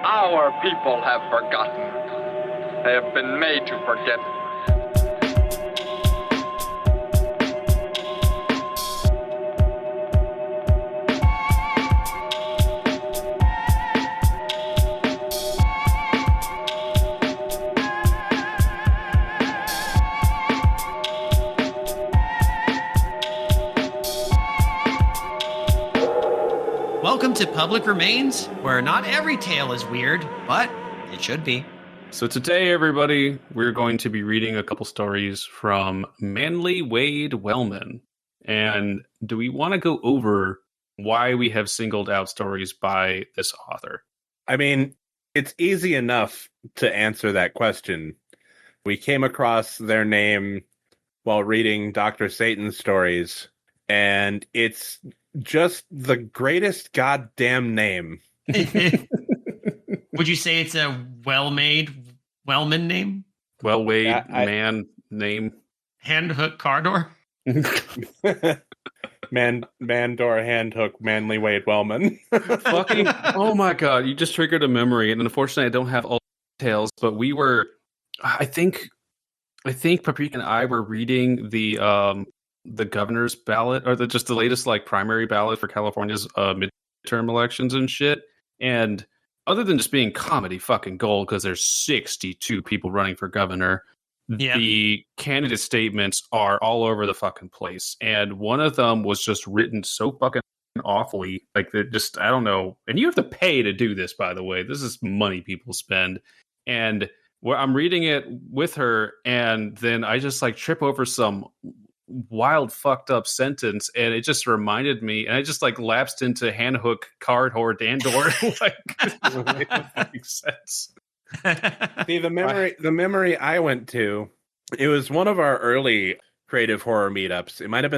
Our people have forgotten. They have been made to forget. Welcome to Public Remains, where not every tale is weird, but it should be. So today, everybody, we're going to be reading a couple stories from Manly Wade Wellman. And do we want to go over why we have singled out stories by this author? I mean, it's easy enough to answer that question. We came across their name while reading Dr. Satan's stories, and it's just the greatest goddamn name. Would you say it's a well-made Wellman name? Well-weighed man name. Hand-hook car door? Mandor Handhook Manly Wade Wellman. Fucking, oh my god, you just triggered a memory. And unfortunately, I don't have all the details, but we were, I think Paprika and I were reading the governor's ballot, or just the latest like primary ballot for California's midterm elections and shit. And other than just being comedy fucking gold, because there's 62 people running for governor, the candidate statements are all over the fucking place. And one of them was just written so fucking awfully, like that. Just, I don't know. And you have to pay to do this, by the way. This is money people spend. And where I'm reading it with her, and then I just like trip over some wild fucked up sentence, and it just reminded me, and I just like lapsed into hand hook card whore dandor. Like, it doesn't make sense. See, the memory I went to, it was one of our early creative horror meetups. It might have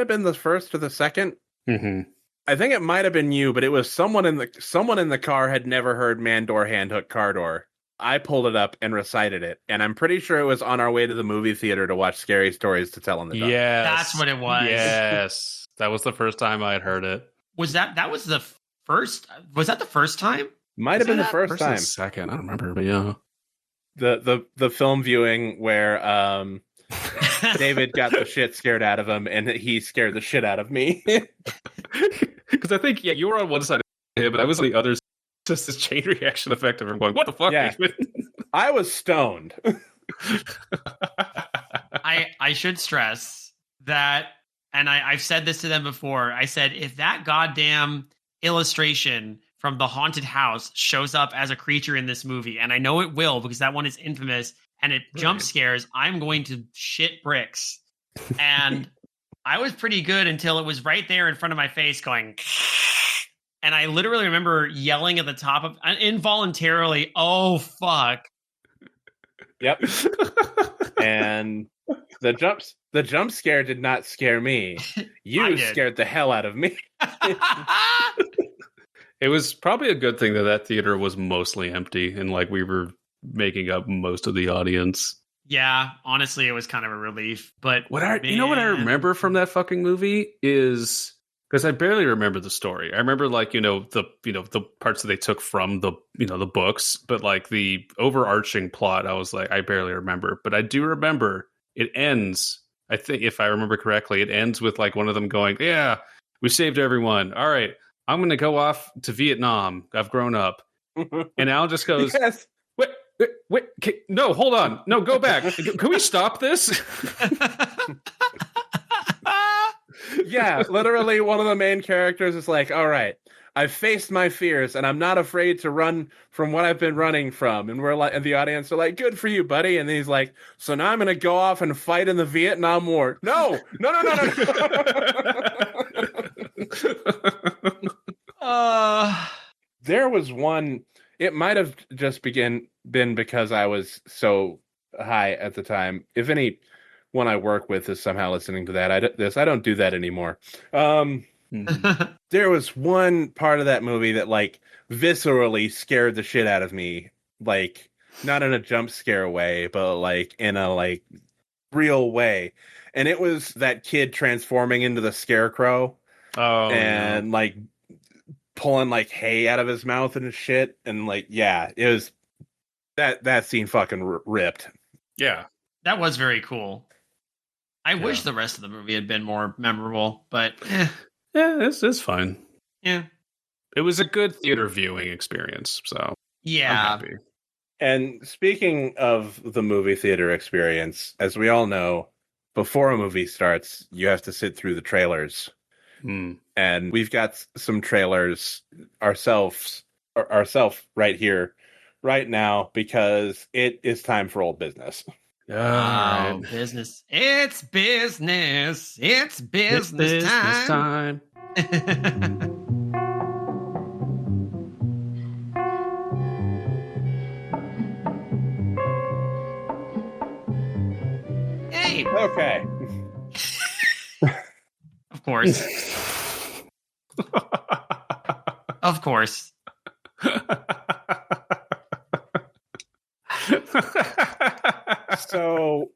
been the first or the second. Mm-hmm. I think it might have been you, but it was someone in the car had never heard Mandor Handhook Cardor. I pulled it up and recited it, and I'm pretty sure it was on our way to the movie theater to watch Scary Stories to Tell in the Dark. Yes, that's what it was. Yes, that was the first time I had heard it. Was that the first? Was that the first time? Might have been the first time. Second, I don't remember, but yeah. The film viewing where David got the shit scared out of him, and he scared the shit out of me. Because I think you were on one side of him, but I was on the other. Just this chain reaction effect of him going, "What the fuck?" Yeah. I was stoned. I should stress that, and I've said this to them before. I said, if that goddamn illustration from the haunted house shows up as a creature in this movie, and I know it will because that one is infamous and it jump scares, I'm going to shit bricks. And I was pretty good until it was right there in front of my face going. And I literally remember yelling at the top of involuntarily, "Oh fuck!" Yep. And the jump scare did not scare me. You scared the hell out of me. It was probably a good thing that theater was mostly empty, and like we were making up most of the audience. Yeah, honestly, it was kind of a relief. But what I remember from that fucking movie is. Because I barely remember the story. I remember the parts that they took from the books, but like the overarching plot, I was like, I barely remember. But I do remember it ends. I think if I remember correctly, it ends with like one of them going, "Yeah, we saved everyone. All right, I'm going to go off to Vietnam. I've grown up." And Al just goes, "Yes. Wait, no, hold on, no, go back. Can we stop this?" Yeah, literally one of the main characters is like, "All right, I've faced my fears and I'm not afraid to run from what I've been running from." And we're like, and the audience are like, "Good for you, buddy." And he's like, "So now I'm going to go off and fight in the Vietnam War." No. There was one, it might have just been because I was so high at the time. If any one I work with is somehow listening to that, I don't do that anymore. There was one part of that movie that like viscerally scared the shit out of me, like not in a jump scare way, but like in a like real way. And it was that kid transforming into the Scarecrow. Oh, and like pulling like hay out of his mouth and shit. And like, yeah, it was that scene fucking ripped. Yeah. That was very cool. I wish the rest of the movie had been more memorable, but yeah, it's fine. Yeah. It was a good theater viewing experience, so yeah. I'm happy. And speaking of the movie theater experience, as we all know, before a movie starts, you have to sit through the trailers. And we've got some trailers ourselves right here, right now, because it is time for old business. Oh, business. It's business. It's business time. Hey. Okay. Of course. Of course. So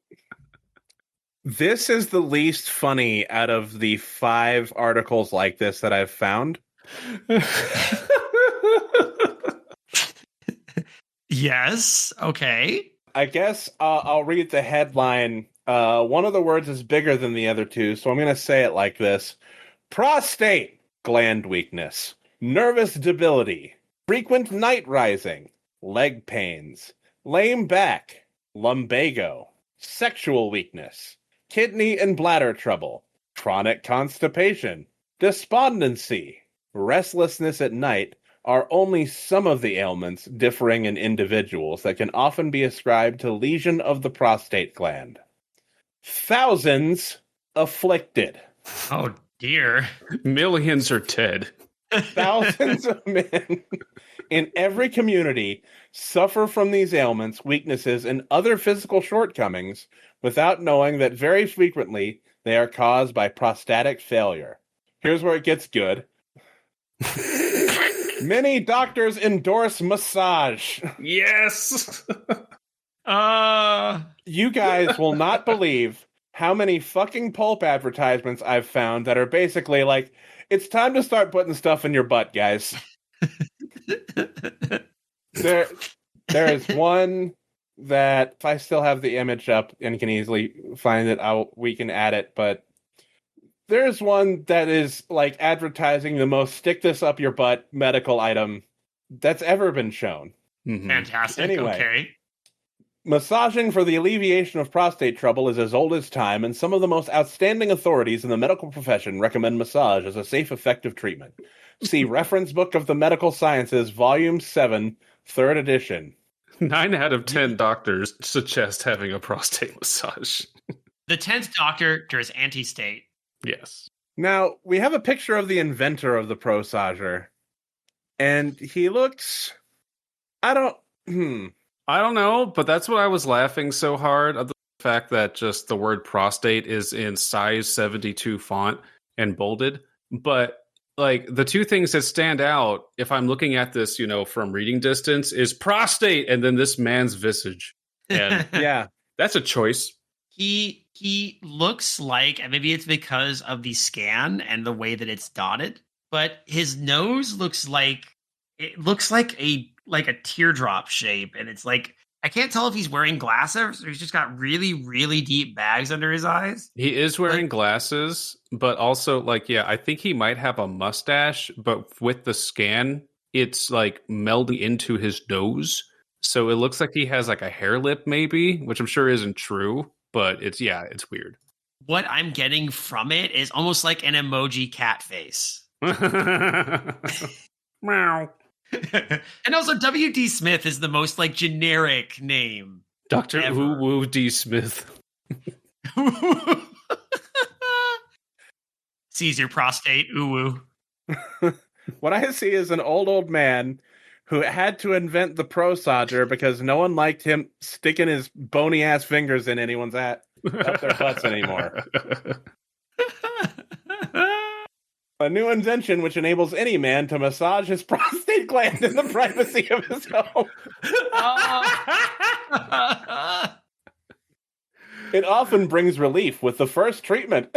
this is the least funny out of the 5 articles like this that I've found. Yes. Okay. I guess I'll read the headline. One of the words is bigger than the other two, so I'm going to say it like this. Prostate gland weakness, nervous debility, frequent night rising, leg pains, lame back, lumbago, sexual weakness, kidney and bladder trouble, chronic constipation, despondency, restlessness at night are only some of the ailments differing in individuals that can often be ascribed to lesion of the prostate gland. Thousands afflicted. Oh, dear. Millions are dead. Thousands of men in every community suffer from these ailments, weaknesses, and other physical shortcomings without knowing that very frequently they are caused by prostatic failure. Here's where it gets good. Many doctors endorse massage. Yes. You guys will not believe how many fucking pulp advertisements I've found that are basically like, it's time to start putting stuff in your butt, guys. There is one that, if I still have the image up and can easily find it, we can add it, but there's one that is like advertising the most stick this up your butt medical item that's ever been shown. Fantastic. Anyway, okay. Massaging for the alleviation of prostate trouble is as old as time, and some of the most outstanding authorities in the medical profession recommend massage as a safe, effective treatment. See Reference Book of the Medical Sciences, Volume 7, 3rd edition. 9 out of 10 doctors suggest having a prostate massage. The 10th doctor is anti-state. Yes. Now, we have a picture of the inventor of the Prosager, and he looks... I don't know, but that's what I was laughing so hard at, the fact that just the word prostate is in size 72 font and bolded. But like the two things that stand out, if I'm looking at this, from reading distance, is prostate and then this man's visage. And yeah, that's a choice. He looks like, and maybe it's because of the scan and the way that it's dotted, but his nose looks like a teardrop shape, and it's like I can't tell if he's wearing glasses or he's just got really, really deep bags under his eyes. He is wearing glasses, but also I think he might have a mustache, but with the scan, it's like melding into his nose. So it looks like he has like a hair lip maybe, which I'm sure isn't true, but it's weird. What I'm getting from it is almost like an emoji cat face. Meow. And also, W.D. Smith is the most generic name. Dr. Woo D. Smith. Sees your prostate, ooh. What I see is an old man who had to invent the Prosager because no one liked him sticking his bony ass fingers in anyone's up their butts anymore. A new invention which enables any man to massage his prostate gland in the privacy of his home. It often brings relief with the first treatment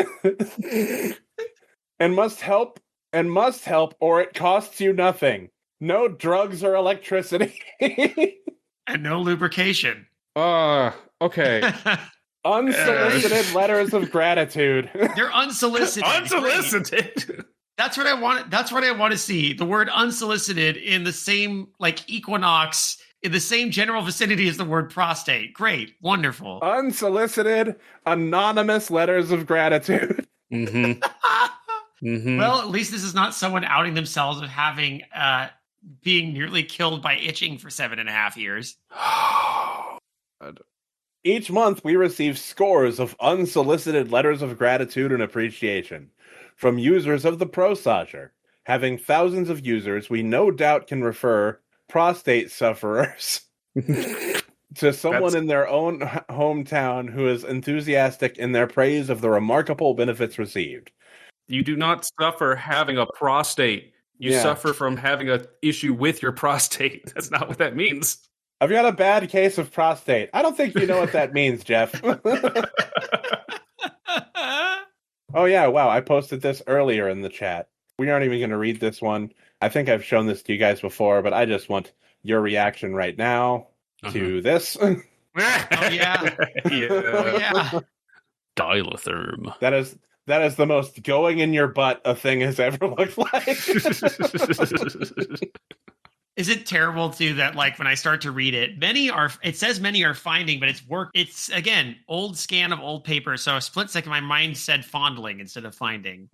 and must help and must help or it costs you nothing. No drugs or electricity. And no lubrication. Okay. Unsolicited letters of gratitude. They're unsolicited. Unsolicited. That's what I want. That's what I want to see. The word unsolicited in the same equinox, in the same general vicinity as the word prostate. Great. Wonderful. Unsolicited, anonymous letters of gratitude. Mm-hmm. Mm-hmm. Well, at least this is not someone outing themselves of having being nearly killed by itching for 7.5 years. Each month, we receive scores of unsolicited letters of gratitude and appreciation from users of the ProSager. Having thousands of users, we no doubt can refer prostate sufferers to someone in their own hometown who is enthusiastic in their praise of the remarkable benefits received. You do not suffer having a prostate. You suffer from having an issue with your prostate. That's not what that means. I've got a bad case of prostate. I don't think you know what that means, Jeff. Oh, yeah. Wow. I posted this earlier in the chat. We aren't even going to read this one. I think I've shown this to you guys before, but I just want your reaction right now to this. Oh, yeah. Oh, yeah. Dilitherm. That is the most going in your butt a thing has ever looked like. Is it terrible too that when I start to read it, it says many are finding, but it's again, old scan of old paper. So a split second, my mind said fondling instead of finding.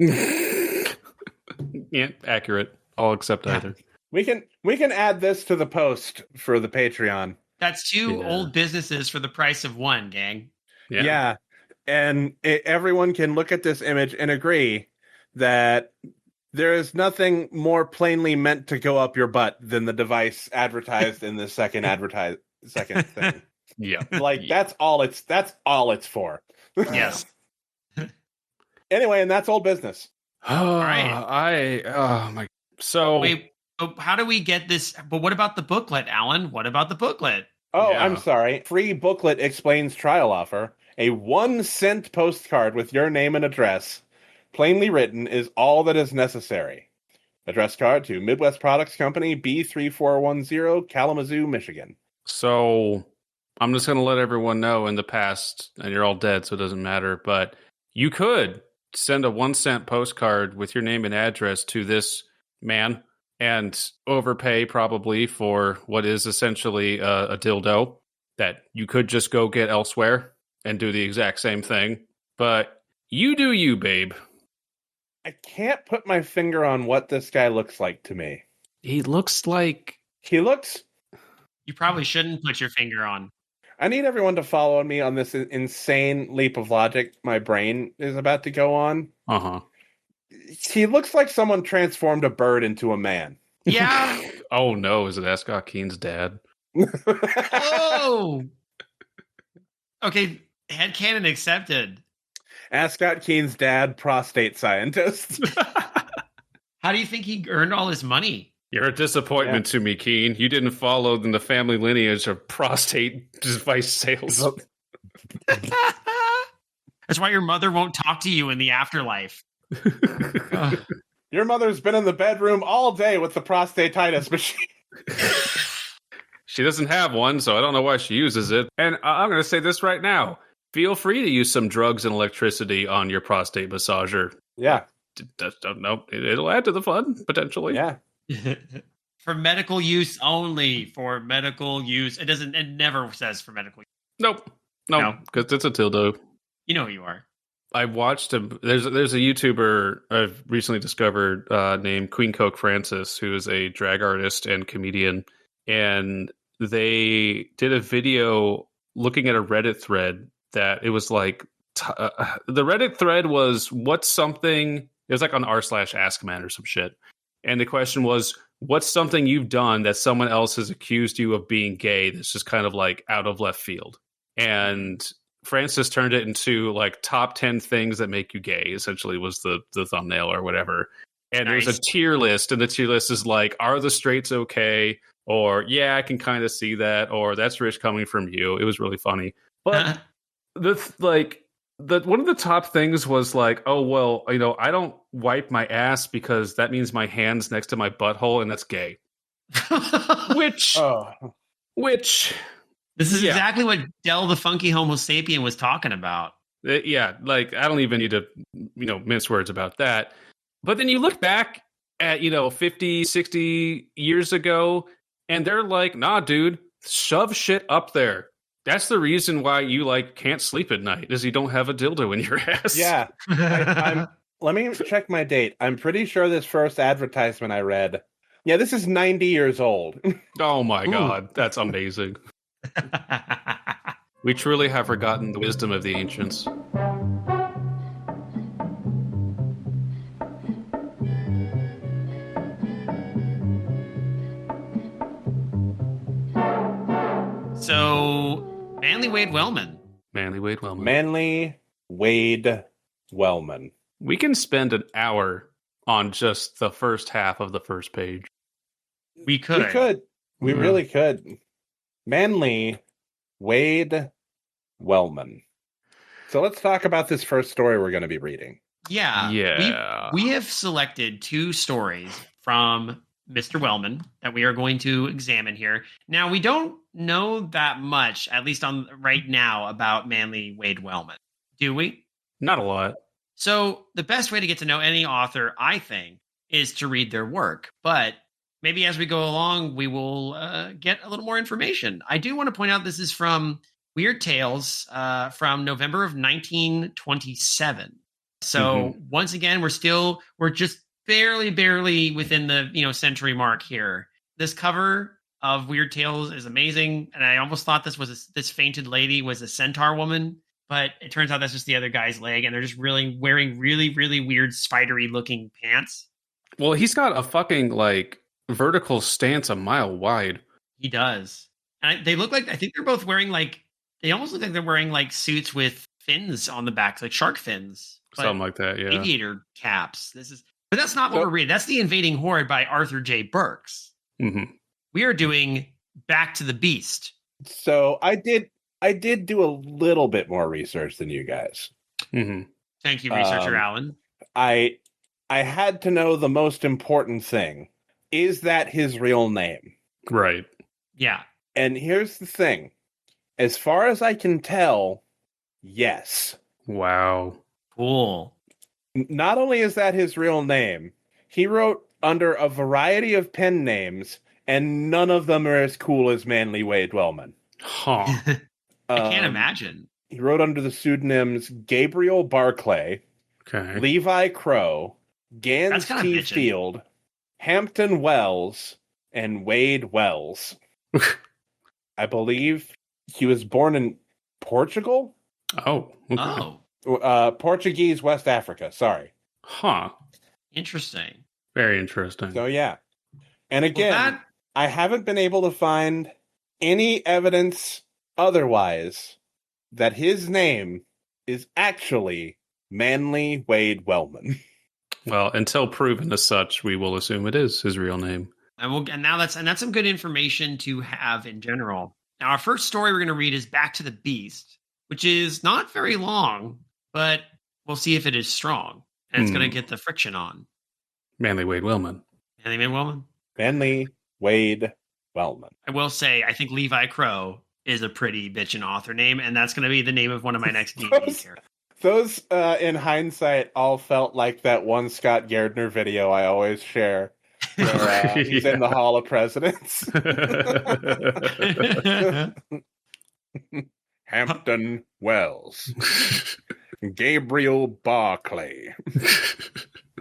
Yeah, accurate. I'll accept either. We can add this to the post for the Patreon. That's two old businesses for the price of one, gang. Yeah. And everyone can look at this image and agree that there is nothing more plainly meant to go up your butt than the device advertised in the second thing. Yeah. That's all it's for. Yes. Anyway, and that's old business. Oh, right. So wait, how do we get this? But what about the booklet, Alan? What about the booklet? Oh, yeah. I'm sorry. Free booklet explains trial offer. A 1-cent postcard with your name and address, plainly written, is all that is necessary. Address card to Midwest Products Company, B3410, Kalamazoo, Michigan. So I'm just going to let everyone know in the past, and you're all dead, so it doesn't matter, but you could send a 1-cent postcard with your name and address to this man and overpay probably for what is essentially a dildo that you could just go get elsewhere and do the exact same thing. But you do you, babe. I can't put my finger on what this guy looks like to me. He looks like... You probably shouldn't put your finger on. I need everyone to follow me on this insane leap of logic my brain is about to go on. Uh-huh. He looks like someone transformed a bird into a man. Yeah. Oh, no. Is it Ascot Keen's dad? Oh! Okay, headcanon accepted. Ascot Keen's dad, prostate scientist. How do you think he earned all his money? You're a disappointment to me, Keen. You didn't follow in the family lineage of prostate device sales. That's why your mother won't talk to you in the afterlife. Your mother's been in the bedroom all day with the prostatitis machine. She doesn't have one, so I don't know why she uses it. And I'm going to say this right now. Feel free to use some drugs and electricity on your prostate massager. Yeah. No, it'll add to the fun, potentially. Yeah. For medical use only. For medical use. It never says for medical use. Nope. No, because it's a dildo. You know who you are. I watched him. There's a YouTuber I've recently discovered named Queen Coke Francis, who is a drag artist and comedian. And they did a video looking at a Reddit thread that it was like the Reddit thread was what's something, it was like on r/askman or some shit. And the question was, what's something you've done that someone else has accused you of being gay that's just kind of like out of left field? And Francis turned it into like top 10 things that make you gay, essentially was the thumbnail or whatever. And nice. There's a tier list, and the tier list is like, are the straights okay? Or, yeah, I can kind of see that. Or, that's rich coming from you. It was really funny. But, one of the top things was like, oh well, I don't wipe my ass because that means my hand's next to my butthole, and that's gay. Which Oh, This is Yeah. exactly what Del the Funky Homo Sapien was talking about. yeah, like I don't even need to, mince words about that. But then you look back at, 50, 60 years ago, and they're like, nah, dude, shove shit up there. That's the reason why you can't sleep at night, is you don't have a dildo in your ass. yeah. Let me check my date. I'm pretty sure this first advertisement I read. Yeah, this is 90 years old. Oh my Ooh. God, that's amazing. We truly have forgotten the wisdom of the ancients. So, Manly Wade Wellman. Manly Wade Wellman. Manly Wade Wellman. We can spend an hour on just the first half of the first page. We could. We could. We Yeah. really could. Manly Wade Wellman. So let's talk about this first story we're going to be reading. Yeah. Yeah. We have selected 2 stories from Mr. Wellman that we are going to examine here. Now, we don't know that much, at least on right now, about Manly Wade Wellman, do we? Not a lot. So the best way to get to know any author, I think, is to read their work. But maybe as we go along, we will get a little more information. I do want to point out this is from Weird Tales from November of 1927. So once again, we're just barely within the century mark here. This cover of Weird Tales is amazing, and I almost thought this fainted lady was a centaur woman. But it turns out that's just the other guy's leg, and they're just really wearing really weird spidery looking pants. Well, he's got a fucking vertical stance a mile wide. He does. And they look like, I think they're both wearing they almost look like they're wearing suits with fins on the back, like shark fins. Something like that, yeah. Aviator caps. But that's not what we're reading. That's The Invading Horde by Arthur J. Burks. Mm-hmm. We are doing Back to the Beast. So I did do a little bit more research than you guys. Mm-hmm. Thank you, researcher Allen. I had to know the most important thing. Is that his real name? Right. Yeah. And here's the thing. As far as I can tell, yes. Wow. Cool. Not only is that his real name, he wrote under a variety of pen names, and none of them are as cool as Manly Wade Wellman. Huh. I can't imagine. He wrote under the pseudonyms Gabriel Barclay, Okay. Levi Crow, Gans That's kinda T. bitchin'. Field, Hampton Wells, and Wade Wells. I believe he was born in Portugal? Oh. Okay. Oh, Portuguese West Africa, sorry. Huh. interesting. Very interesting. So, yeah. And again, Well, I haven't been able to find any evidence otherwise that his name is actually Manly Wade Wellman. Well, until proven as such, we will assume it is his real name. and that's some good information to have in general. Now, our first story we're going to read is Back to the Beast, which is not very long, but we'll see if it is strong, and it's going to get the friction on. Manly Wade Wellman. Manly Wade Wellman. Manly Wade Wellman. I will say, I think Levi Crow is a pretty bitchin' author name, and that's going to be the name of one of my next DVDs here. Those, in hindsight, all felt like that one Scott Gardner video I always share, where he's in the Hall of Presidents. Hampton Wells, Gabriel Barclay,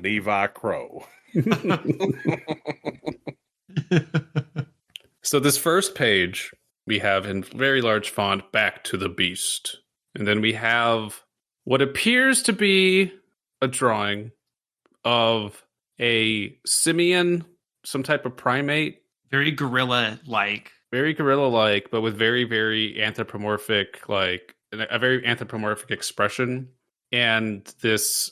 Levi Crow. So this first page, we have in very large font, Back to the Beast. And then we have what appears to be a drawing of a simian, some type of primate. Very gorilla-like. Very gorilla-like, but with very, very anthropomorphic, a very anthropomorphic expression. And this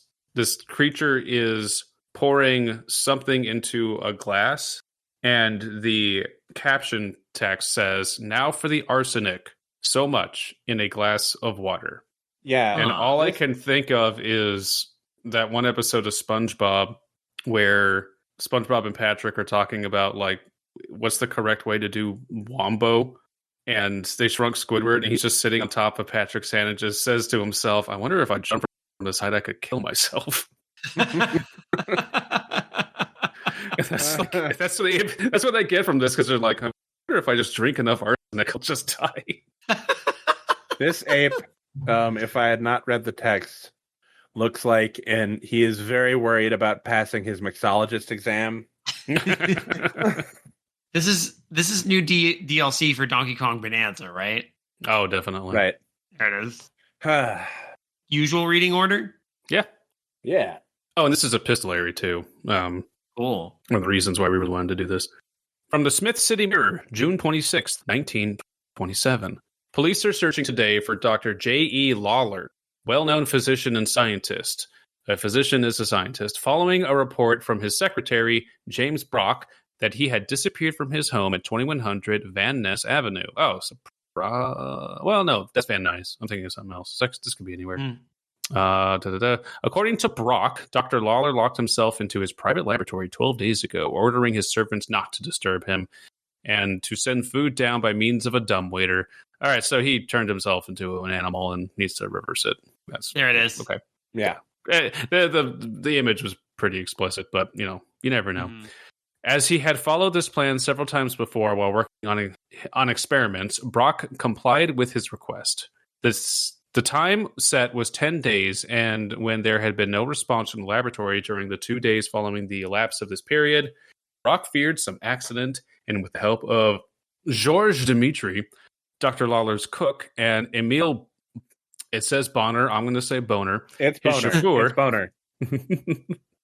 creature is pouring something into a glass. And the caption text says, "Now for the arsenic, so much in a glass of water." Yeah. And all I can think of is that one episode of SpongeBob where SpongeBob and Patrick are talking about, like, what's the correct way to do Wombo? And they shrunk Squidward, and he's just sitting on top of Patrick's hand and just says to himself, I wonder if I jump from the side, I could kill myself. That's what I get from this, because they're like, I wonder if I just drink enough arsenic, I'll just die. This ape, if I had not read the text, looks like, and he is very worried about passing his mixologist exam. This is new DLC for Donkey Kong Bonanza, right? Oh, definitely. Right. There it is. Usual reading order? Yeah. Yeah. Oh, and this is epistolary, too. Cool. One of the reasons why we really wanted to do this. From the Smith City Mirror, June 26th, 1927. Police are searching today for Dr. J.E. Lawler, well-known physician and scientist. A physician is a scientist, following a report from his secretary, James Brock, that he had disappeared from his home at 2100 Van Ness Avenue. Oh, well, no, that's Van Nuys. I'm thinking of something else. This could be anywhere. According to Brock, Dr. Lawler locked himself into his private laboratory 12 days ago, ordering his servants not to disturb him and to send food down by means of a dumbwaiter. All right, so he turned himself into an animal and needs to reverse it. There it is. Okay. Yeah. The image was pretty explicit, but you never know. As he had followed this plan several times before while working on experiments, Brock complied with his request. The time set was 10 days, and when there had been no response from the laboratory during the 2 days following the elapse of this period, Brock feared some accident, and with the help of Georges Dimitri, Dr. Lawler's cook, and Emile, it says Bonner, I'm going to say Boner. It's Boner. Chauffeur, It's Boner.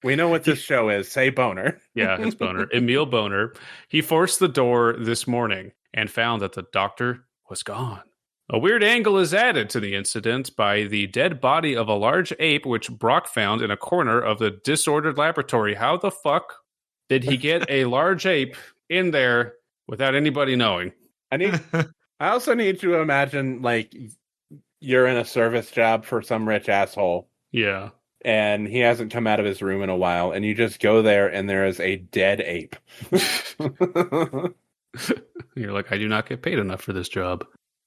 We know what this show is. Say Boner. Yeah, it's Boner. Emile Boner. He forced the door this morning and found that the doctor was gone. A weird angle is added to the incident by the dead body of a large ape, which Brock found in a corner of the disordered laboratory. How the fuck did he get a large ape in there without anybody knowing? I also need to imagine, like, you're in a service job for some rich asshole. Yeah. And he hasn't come out of his room in a while, and you just go there and there is a dead ape. You're like, I do not get paid enough for this job.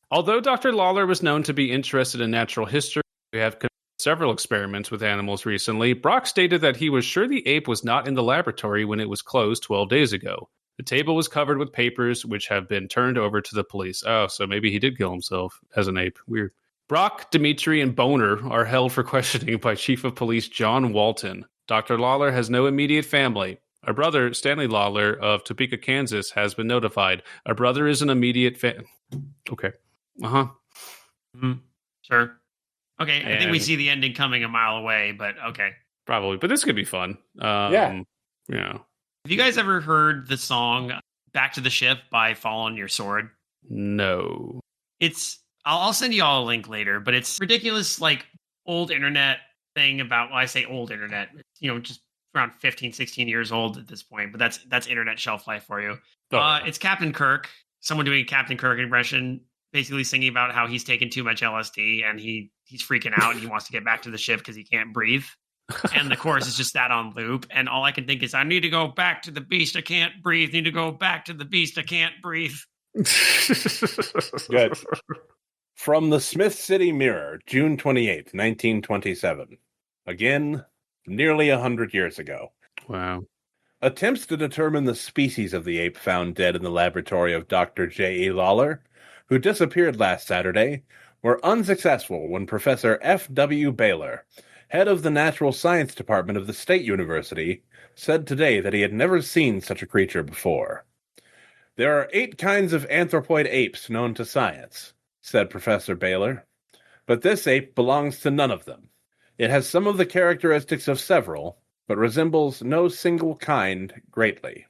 Although Dr. Lawler was known to be interested in natural history, we have conducted several experiments with animals recently. Brock stated that he was sure the ape was not in the laboratory when it was closed 12 days ago. The table was covered with papers, which have been turned over to the police. Oh, so maybe he did kill himself as an ape. Weird. Brock, Dimitri, and Boner are held for questioning by Chief of Police John Walton. Dr. Lawler has no immediate family. Our brother, Stanley Lawler of Topeka, Kansas, has been notified. Our brother is an immediate Okay. Uh-huh. Sure. Okay, I think we see the ending coming a mile away, but okay. Probably, but this could be fun. Yeah. Yeah. Have you guys ever heard the song Back to the Ship by Fall on Your Sword? No. I'll send you all a link later, but it's ridiculous, like, old internet thing about, well, I say old internet, just around 15, 16 years old at this point, but that's internet shelf life for you. It's Captain Kirk, someone doing a Captain Kirk impression, basically singing about how he's taken too much LSD and he's freaking out and he wants to get back to the ship because he can't breathe. And the chorus is just that on loop. And all I can think is, I need to go back to the beast. I can't breathe. Need to go back to the beast. I can't breathe. Good. From the Smith City Mirror, June 28th, 1927. Again, nearly 100 years ago. Wow. Attempts to determine the species of the ape found dead in the laboratory of Dr. J.E. Lawler, who disappeared last Saturday, were unsuccessful when Professor F.W. Baylor, head of the Natural Science Department of the State University, said today that he had never seen such a creature before. There are 8 kinds of anthropoid apes known to science, said Professor Baylor, but this ape belongs to none of them. It has some of the characteristics of several, but resembles no single kind greatly.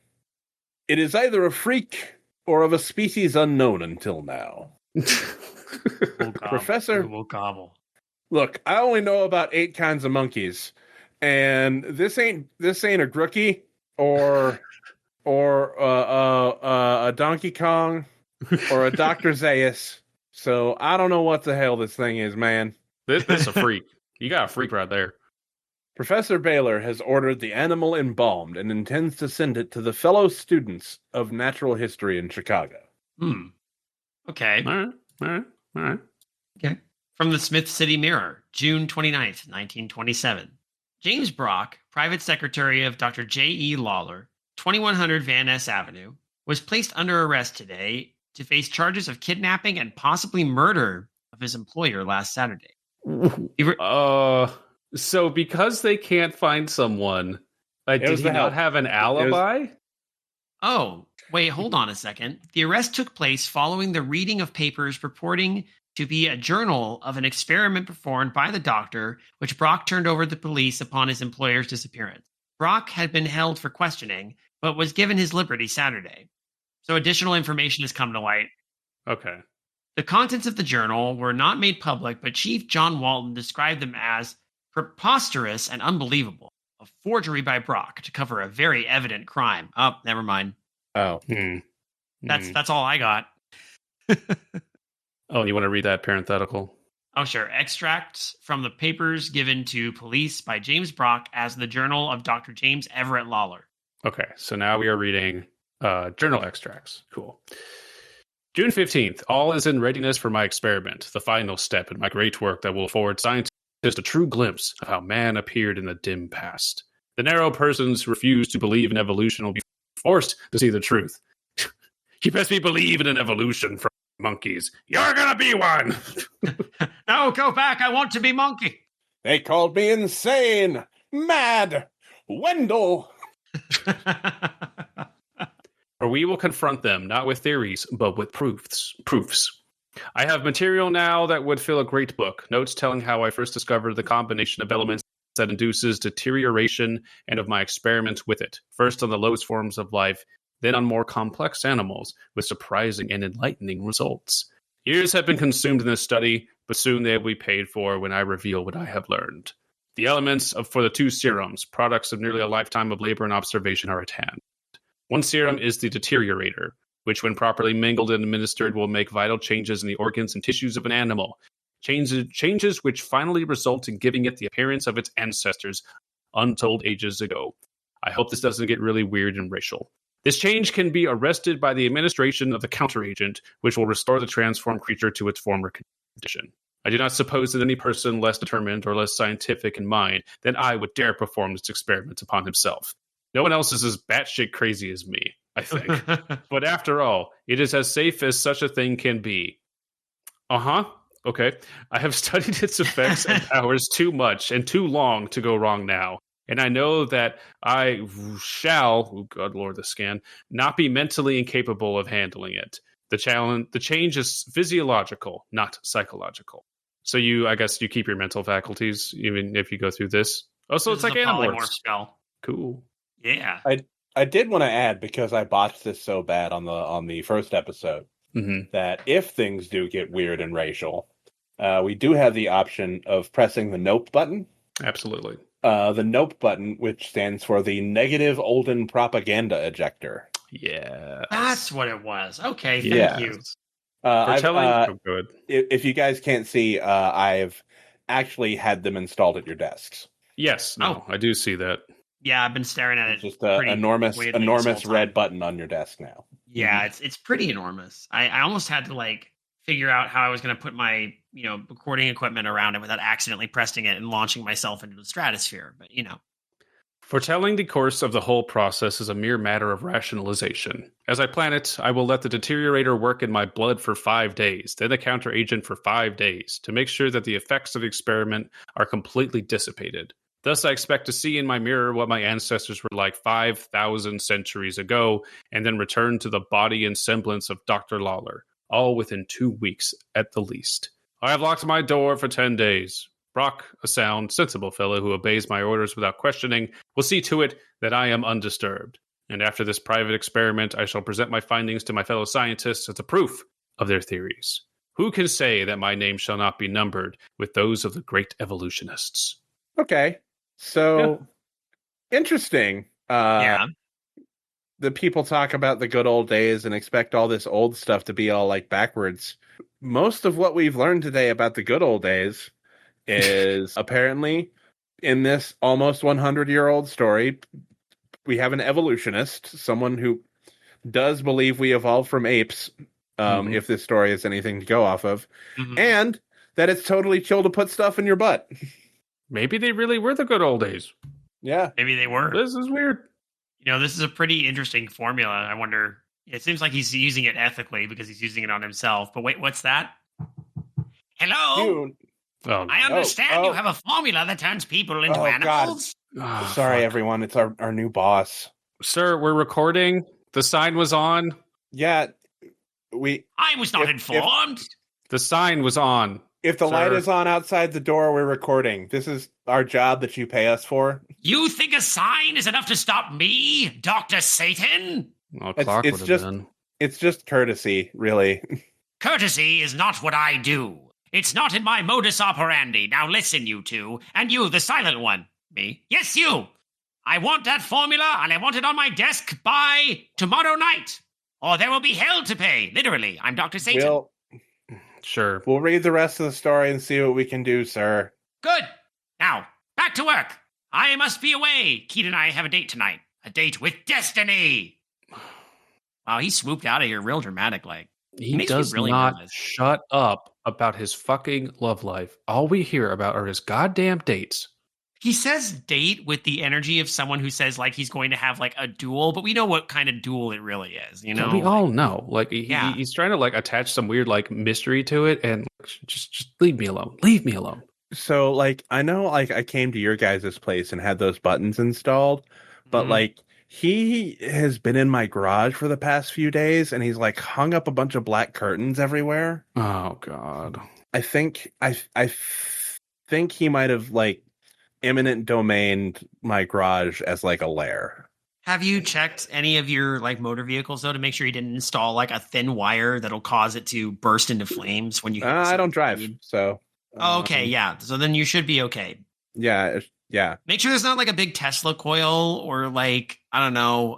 It is either a freak or of a species unknown until now. Professor, will gobble. Look, I only know about 8 kinds of monkeys, and this ain't a Grookie or a Donkey Kong or a Dr. Zaius. So I don't know what the hell this thing is, man. This is a freak. You got a freak right there. Professor Baylor has ordered the animal embalmed and intends to send it to the fellow students of natural history in Chicago. Okay. All right. Okay. From the Smith City Mirror, June 29th, 1927. James Brock, private secretary of Dr. J.E. Lawler, 2100 Van Ness Avenue, was placed under arrest today to face charges of kidnapping and possibly murder of his employer last Saturday. So because they can't find someone, did he not have an alibi? Oh, wait, hold on a second. The arrest took place following the reading of papers purporting to be a journal of an experiment performed by the doctor, which Brock turned over to the police upon his employer's disappearance. Brock had been held for questioning, but was given his liberty Saturday. So additional information has come to light. Okay. The contents of the journal were not made public, but Chief John Walton described them as preposterous and unbelievable. A forgery by Brock to cover a very evident crime. Oh, never mind. Oh. That's all I got. Oh, you want to read that parenthetical? Oh, sure. Extracts from the papers given to police by James Brock as the journal of Dr. James Everett Lawler. Okay, so now we are reading journal extracts. Cool. June 15th. All is in readiness for my experiment, the final step in my great work that will afford scientists a true glimpse of how man appeared in the dim past. The narrow persons who refuse to believe in evolution will be forced to see the truth. You best be believing in evolution from monkeys. You're gonna be one! No, go back. I want to be monkey. They called me insane, mad, Wendell. For we will confront them, not with theories, but with proofs. I have material now that would fill a great book. Notes telling how I first discovered the combination of elements that induces deterioration and of my experiments with it. First on the lowest forms of life, then on more complex animals, with surprising and enlightening results. Years have been consumed in this study, but soon they will be paid for when I reveal what I have learned. The elements for the two serums, products of nearly a lifetime of labor and observation, are at hand. One serum is the deteriorator, which when properly mingled and administered will make vital changes in the organs and tissues of an animal. Changes which finally result in giving it the appearance of its ancestors untold ages ago. I hope this doesn't get really weird and racial. This change can be arrested by the administration of the counteragent, which will restore the transformed creature to its former condition. I do not suppose that any person less determined or less scientific in mind than I would dare perform this experiment upon himself. No one else is as batshit crazy as me, I think. But after all, it is as safe as such a thing can be. Okay. I have studied its effects and powers too much and too long to go wrong now. And I know that I shall, oh God Lord, the scan, not be mentally incapable of handling it. The change is physiological, not psychological. So I guess you keep your mental faculties even if you go through this. Oh, so it's like Animorphs. Spell. Cool. Yeah. I did want to add, because I botched this so bad on the first episode, that if things do get weird and racial, we do have the option of pressing the nope button. Absolutely. The nope button, which stands for the negative Olden propaganda ejector. Yeah. That's what it was. Okay, thank you. Good. If you guys can't see, I've actually had them installed at your desks. Yes, I do see that. Yeah, I've been staring at it. It's just an enormous red button on your desk now. Yeah, it's pretty enormous. I almost had to figure out how I was going to put my recording equipment around it without accidentally pressing it and launching myself into the stratosphere. But Foretelling the course of the whole process is a mere matter of rationalization. As I plan it, I will let the deteriorator work in my blood for 5 days, then the counteragent for 5 days, to make sure that the effects of the experiment are completely dissipated. Thus, I expect to see in my mirror what my ancestors were like 5,000 centuries ago, and then return to the body and semblance of Dr. Lawler, all within 2 weeks at the least. I have locked my door for 10 days. Brock, a sound, sensible fellow who obeys my orders without questioning, will see to it that I am undisturbed. And after this private experiment, I shall present my findings to my fellow scientists as a proof of their theories. Who can say that my name shall not be numbered with those of the great evolutionists? Okay. So, interesting. yeah. The people talk about the good old days and expect all this old stuff to be all backwards. Most of what we've learned today about the good old days is apparently in this almost 100-year-old story, we have an evolutionist, someone who does believe we evolved from apes, if this story is anything to go off of, and that it's totally chill to put stuff in your butt. Maybe they really were the good old days. Yeah. Maybe they were. This is weird. This is a pretty interesting formula. I wonder, it seems like he's using it ethically because he's using it on himself. But wait, what's that? Hello? I understand you have a formula that turns people into animals. Sorry, everyone. It's our new boss. Sir, we're recording. The sign was on. Yeah. I was not informed. The sign was on. If the light is on outside the door, we're recording. This is our job that you pay us for. You think a sign is enough to stop me, Dr. Satan? Well, clock would have been. It's just courtesy, really. Courtesy is not what I do. It's not in my modus operandi. Now listen, you two. And you, the silent one. Me? Yes, you. I want that formula, and I want it on my desk by tomorrow night. Or there will be hell to pay. Literally. I'm Dr. Satan. Sure. We'll read the rest of the story and see what we can do, sir. Good. Now, back to work. I must be away. Keith and I have a date tonight. A date with destiny. Wow, he swooped out of here real dramatic like. He does really not shut up about his fucking love life. All we hear about are his goddamn dates. He says date with the energy of someone who says like he's going to have like a duel, but we know what kind of duel it really is, you know? We all know. Like he's trying to like attach some weird like mystery to it, and just leave me alone. Leave me alone. So like I know like I came to your guys' place and had those buttons installed, but like he has been in my garage for the past few days and he's like hung up a bunch of black curtains everywhere. Oh god. I think he might have like eminent domained my garage as like a lair. Have you checked any of your like motor vehicles though to make sure you didn't install like a thin wire that'll cause it to burst into flames when you? I don't drive, so. Okay, yeah. So then you should be okay. Yeah. Make sure there's not like a big Tesla coil or like I don't know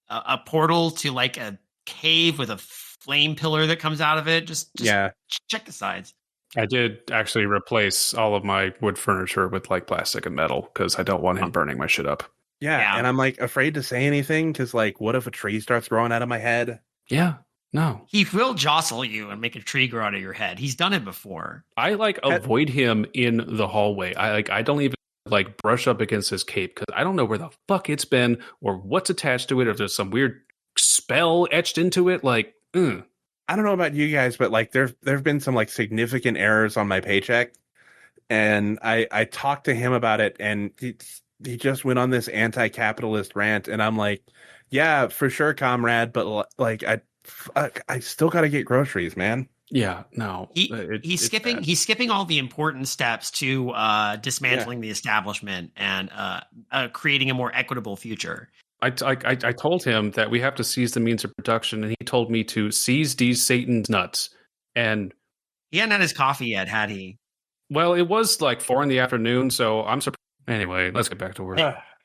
a portal to like a cave with a flame pillar that comes out of it. Just check the sides. I did actually replace all of my wood furniture with like plastic and metal because I don't want him burning my shit up. Yeah, and I'm like afraid to say anything because like, what if a tree starts growing out of my head? Yeah, no. He will jostle you and make a tree grow out of your head. He's done it before. I like avoid him in the hallway. I don't even like brush up against his cape because I don't know where the fuck it's been or what's attached to it, or if there's some weird spell etched into it. Like, I don't know about you guys, but like there've been some like significant errors on my paycheck, and I talked to him about it, and he just went on this anti-capitalist rant, and I'm like, yeah, for sure, comrade, but like I still got to get groceries, man. Yeah, no. He's skipping all the important steps to dismantling the establishment and creating a more equitable future. I told him that we have to seize the means of production, and he told me to seize these Satan's nuts. And he hadn't had his coffee yet, had he? Well, it was like 4 p.m, so I'm surprised. Anyway, let's get back to work.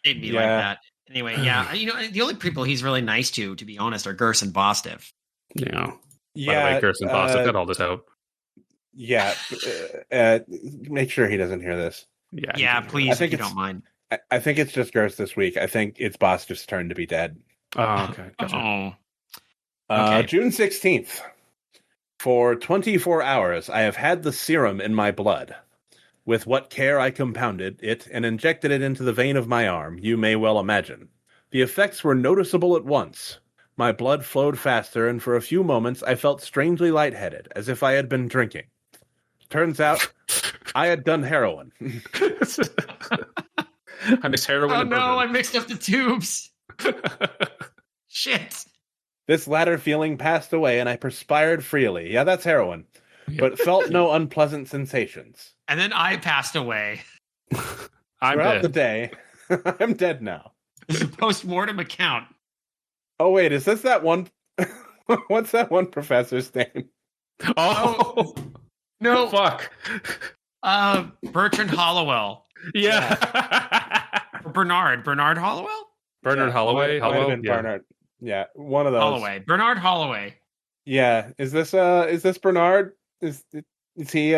It'd be like that. Anyway, yeah. The only people he's really nice to be honest, are Gers and Bostiff. Yeah. By the way, Gers and Bostiff, got all this out. Yeah. Make sure he doesn't hear this. Yeah, please, if you don't mind. I think it's just Gers this week. I think it's Bostiff's turn to be dead. Oh, okay. Gotcha. Okay. June 16th. For 24 hours, I have had the serum in my blood. With what care I compounded it and injected it into the vein of my arm, you may well imagine. The effects were noticeable at once. My blood flowed faster, and for a few moments I felt strangely lightheaded, as if I had been drinking. Turns out, I had done heroin. I mixed heroin and bourbon. I mixed up the tubes. Shit. This latter feeling passed away, and I perspired freely. Yeah, that's heroin. But felt no unpleasant sensations. And then I passed away. Throughout the day, I'm dead now. It's a post-mortem account. Oh, wait, is this that one? What's that one professor's name? Oh, no. Fuck. Bertrand Hollowell. Yeah. Bernard Hollowell? Bernard Holloway? Bernard. Yeah, one of those. Holloway. Bernard Holloway. Yeah. Is this Bernard? Is he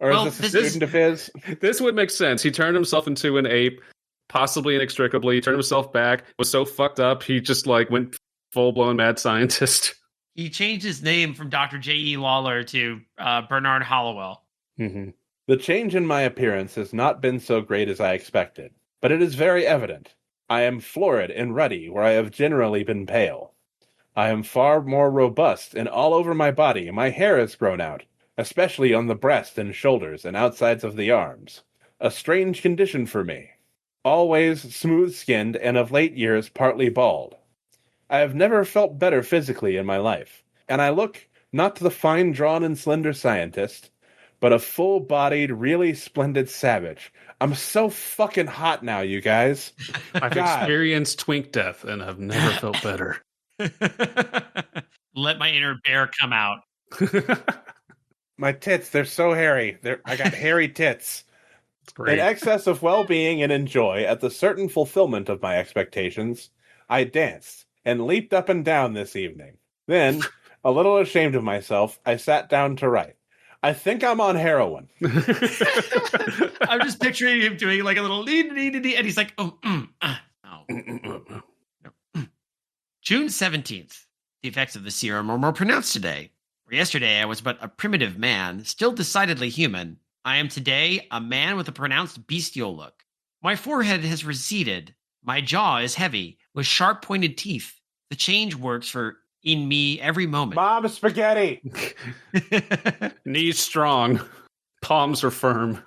Or Well, is this a this is- student of his? This would make sense. He turned himself into an ape, possibly inextricably. He turned himself back. Was so fucked up. He just like went full blown mad scientist. He changed his name from Dr. J.E. Lawler to Bernard Hollowell. Mm-hmm. The change in my appearance has not been so great as I expected, but it is very evident. I am florid and ruddy where I have generally been pale. I am far more robust, and all over my body my hair has grown out, especially on the breast and shoulders and outsides of the arms. A strange condition for me. Always smooth-skinned and of late years partly bald. I have never felt better physically in my life, and I look not the fine-drawn and slender scientist, but a full-bodied, really splendid savage. I'm so fucking hot now, you guys. I've God. experienced twink death and have never felt better. Let my inner bear come out. My tits, they're so hairy. I got hairy tits. It's great. In excess of well-being and enjoy, at the certain fulfillment of my expectations, I danced and leaped up and down this evening. Then, a little ashamed of myself, I sat down to write. I think I'm on heroin. I'm just picturing him doing like a little and he's like, June 17th. The effects of the serum are more pronounced today. For yesterday, I was but a primitive man, still decidedly human. I am today a man with a pronounced bestial look. My forehead has receded. My jaw is heavy, with sharp-pointed teeth. The change works for in me every moment. Mom, spaghetti! Knees strong. Palms are firm.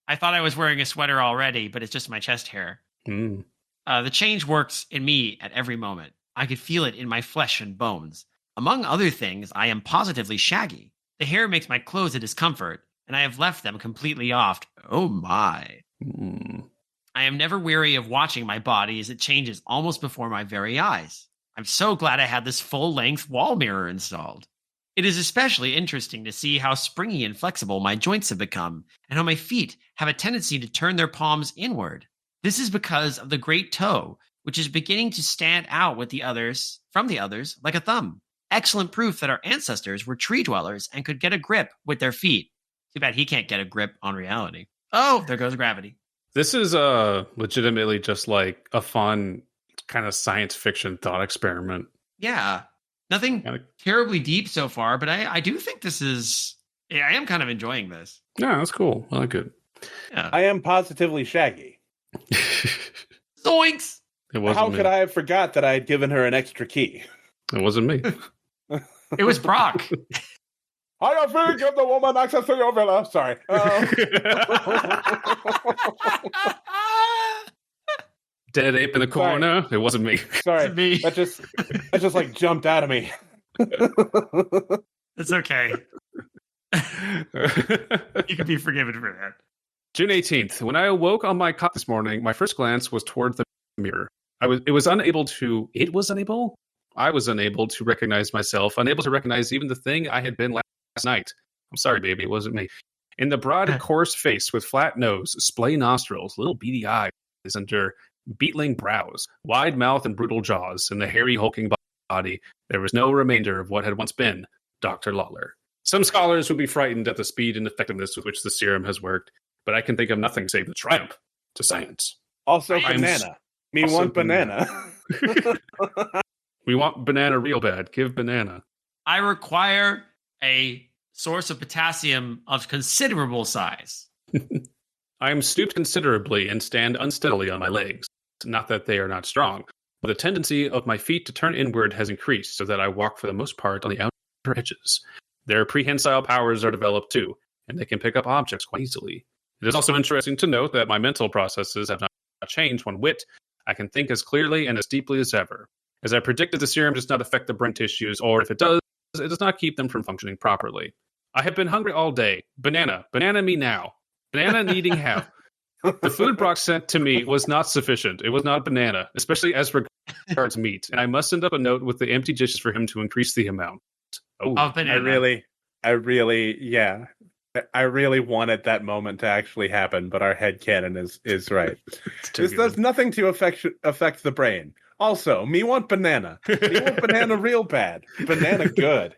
I thought I was wearing a sweater already, but it's just my chest hair. Mm. The change works in me at every moment. I could feel it in my flesh and bones. Among other things, I am positively shaggy. The hair makes my clothes a discomfort, and I have left them completely off. Oh my. Mm. I am never weary of watching my body as it changes almost before my very eyes. I'm so glad I had this full-length wall mirror installed. It is especially interesting to see how springy and flexible my joints have become, and how my feet have a tendency to turn their palms inward. This is because of the great toe, which is beginning to stand out with the others, from the others, like a thumb. Excellent proof that our ancestors were tree dwellers and could get a grip with their feet. Too bad he can't get a grip on reality. Oh, there goes gravity. This is legitimately just like a fun kind of science fiction thought experiment. Yeah. Nothing terribly deep so far, but I do think this is... I am kind of enjoying this. Yeah, that's cool. I like it. Yeah. I am positively shaggy. Zoinks! It wasn't How me. could I have forgot that I had given her an extra key? It wasn't me. It was Brock. I have really give the woman access to your villa. Sorry. Dead ape in the corner. It wasn't me. Sorry. To me. That just like jumped out of me. It's okay. You can be forgiven for that. June 18th. When I awoke on my cot this morning, my first glance was toward the mirror. I was unable to recognize myself, unable to recognize even the thing I had been last night. I'm sorry, baby, it wasn't me. In the broad, coarse face with flat nose, splay nostrils, little beady eyes under beetling brows, wide mouth and brutal jaws, and the hairy, hulking body, there was no remainder of what had once been Dr. Lawler. Some scholars would be frightened at the speed and effectiveness with which the serum has worked, but I can think of nothing save the triumph to science. Also, I'm banana. Me also want banana. We want banana real bad. Give banana. I require a source of potassium of considerable size. I am stooped considerably and stand unsteadily on my legs. Not that they are not strong, but the tendency of my feet to turn inward has increased so that I walk for the most part on the outer edges. Their prehensile powers are developed too, and they can pick up objects quite easily. It is also interesting to note that my mental processes have not changed one whit. I can think as clearly and as deeply as ever. As I predicted, the serum does not affect the brain tissues, or if it does not keep them from functioning properly. I have been hungry all day. Banana me now. Banana needing half. The food Brock sent to me was not sufficient. It was not banana, especially as regards meat, and I must send up a note with the empty dishes for him to increase the amount. Oh, Of banana. I really wanted that moment to actually happen, but our headcanon is right. This does nothing to affect the brain. Also, me want banana. Me want banana real bad. Banana good.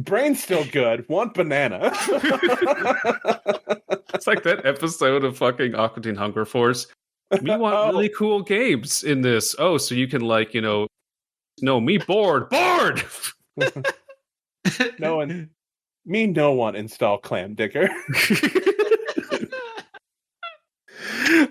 Brain's still good. Want banana. It's like that episode of fucking Aqua Teen Hunger Force. We want really cool games in this. Oh, so you can like, no, me bored. No one install Clam Digger.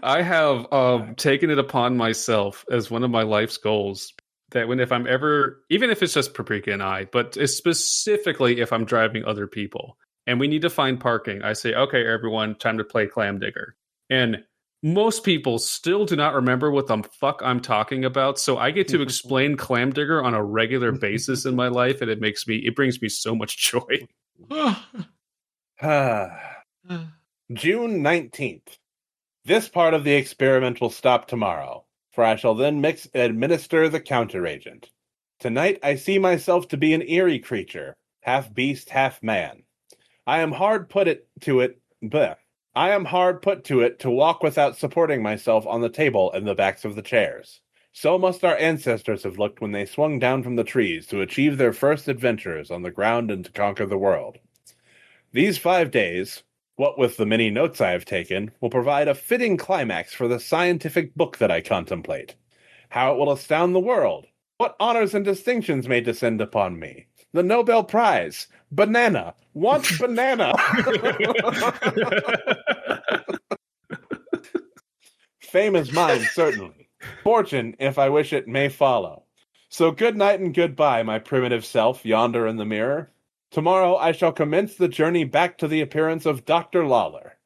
I have taken it upon myself as one of my life's goals that if I'm ever, even if it's just Paprika and I, but specifically if I'm driving other people and we need to find parking, I say, okay, everyone, time to play Clam Digger. And most people still do not remember what the fuck I'm talking about. So I get to explain Clam Digger on a regular basis in my life. And it brings me so much joy. June 19th. This part of the experiment will stop tomorrow, for I shall then administer the counteragent. Tonight I see myself to be an eerie creature, half beast, half man. I am hard put to it to walk without supporting myself on the table and the backs of the chairs. So must our ancestors have looked when they swung down from the trees to achieve their first adventures on the ground and to conquer the world. These 5 days, what with the many notes I have taken, will provide a fitting climax for the scientific book that I contemplate. How it will astound the world. What honors and distinctions may descend upon me. The Nobel Prize. Banana. Want banana. Fame is mine, certainly. Fortune, if I wish it, may follow. So good night and goodbye, my primitive self yonder in the mirror. Tomorrow I shall commence the journey back to the appearance of Dr. Lawler,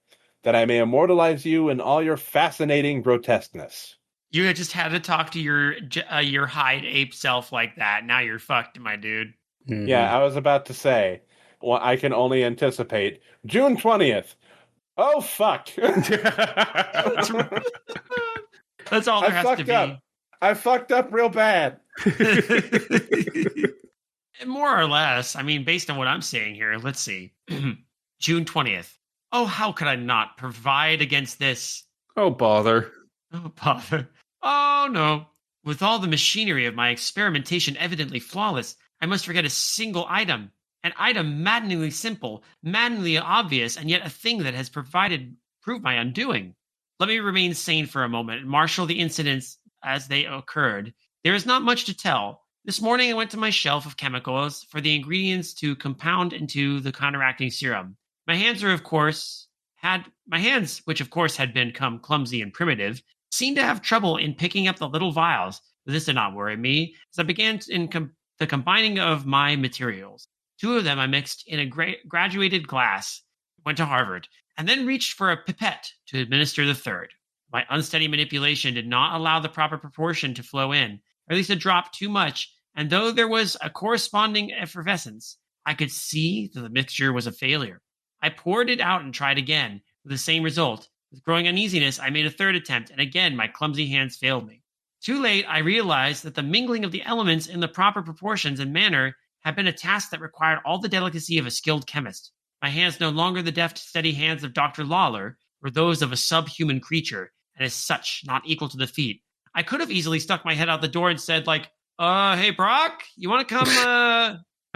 that I may immortalize you in all your fascinating grotesqueness. You just had to talk to your hide ape self like that. Now you're fucked, my dude. Mm-hmm. Yeah, I was about to say, well, I can only anticipate. June 20th. Oh, fuck. That's all there has to be. I fucked up real bad. More or less. I mean, based on what I'm seeing here, let's see. June 20th. Oh, how could I not provide against this? Oh, bother. Oh, bother. Oh, no. With all the machinery of my experimentation evidently flawless, I must forget a single item. An item maddeningly simple, maddeningly obvious, and yet a thing that has proved my undoing. Let me remain sane for a moment and marshal the incidents as they occurred. There is not much to tell. This morning I went to my shelf of chemicals for the ingredients to compound into the counteracting serum. My hands, which of course had become clumsy and primitive, seemed to have trouble in picking up the little vials. But this did not worry me, as I began the combining of my materials. 2 of them I mixed in a graduated glass, went to Harvard, and then reached for a pipette to administer the 3rd. My unsteady manipulation did not allow the proper proportion to flow in, or at least it dropped too much, and though there was a corresponding effervescence, I could see that the mixture was a failure. I poured it out and tried again, with the same result. With growing uneasiness, I made a 3rd attempt, and again my clumsy hands failed me. Too late, I realized that the mingling of the elements in the proper proportions and manner had been a task that required all the delicacy of a skilled chemist. My hands, no longer the deft, steady hands of Dr. Lawler, were those of a subhuman creature, and as such, not equal to the feat. I could have easily stuck my head out the door and said, hey, Brock, you want to come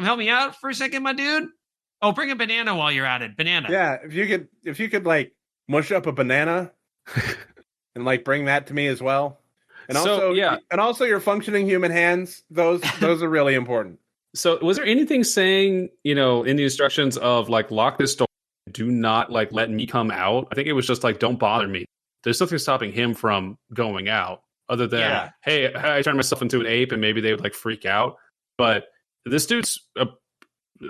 help me out for a second, my dude? Oh, bring a banana while you're at it. Banana. Yeah, if you could mush up a banana and bring that to me as well. And also your functioning human hands, those are really important. So was there anything saying, in the instructions of lock this door, do not let me come out? I think it was just don't bother me. There's nothing stopping him from going out other than, hey, I turned myself into an ape and maybe they would freak out. But this dude's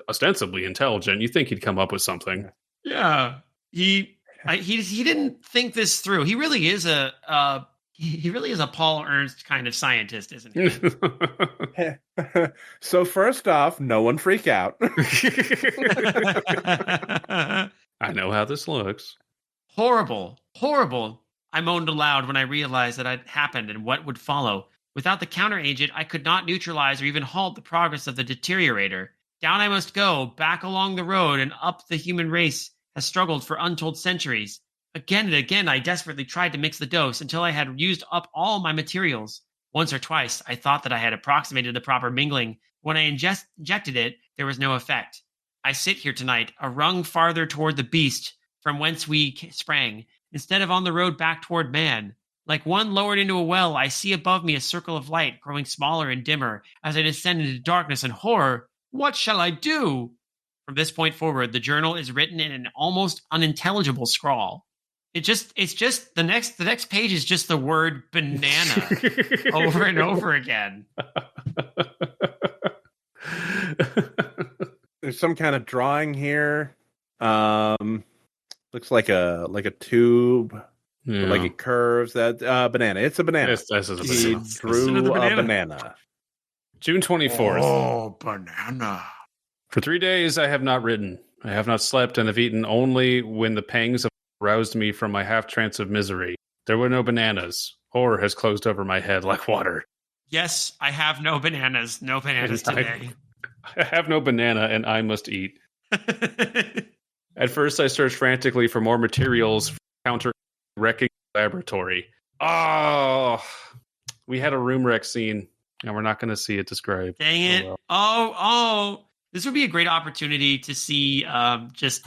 ostensibly intelligent. You think he'd come up with something. Yeah. He didn't think this through. He really is a Paul Ernst kind of scientist, isn't he? So first off, no one freak out. I know how this looks. Horrible. Horrible. I moaned aloud when I realized that had happened and what would follow. Without the counteragent, I could not neutralize or even halt the progress of the deteriorator. Down I must go, back along the road and up the human race has struggled for untold centuries. Again and again, I desperately tried to mix the dose until I had used up all my materials. Once or twice, I thought that I had approximated the proper mingling. When I injected it, there was no effect. I sit here tonight, a rung farther toward the beast from whence we sprang, instead of on the road back toward man. Like one lowered into a well, I see above me a circle of light growing smaller and dimmer as I descend into darkness and horror. What shall I do? From this point forward, the journal is written in an almost unintelligible scrawl. It's just the next page is just the word banana over and over again. There's some kind of drawing here. Looks like a tube. Yeah. Like it curves. That banana. It's a banana. This is a He banana. drew a banana. June 24th. Oh, banana. For 3 days I have not written. I have not slept and have eaten only when the pangs have roused me from my half-trance of misery. There were no bananas. Horror has closed over my head like water. Yes, I have no bananas. No bananas today. I have no banana and I must eat. At first I searched frantically for more materials for counter-wrecking laboratory. Oh, we had a room wreck scene and we're not going to see it described. Dang it. Oh, well. Oh. This would be a great opportunity to see just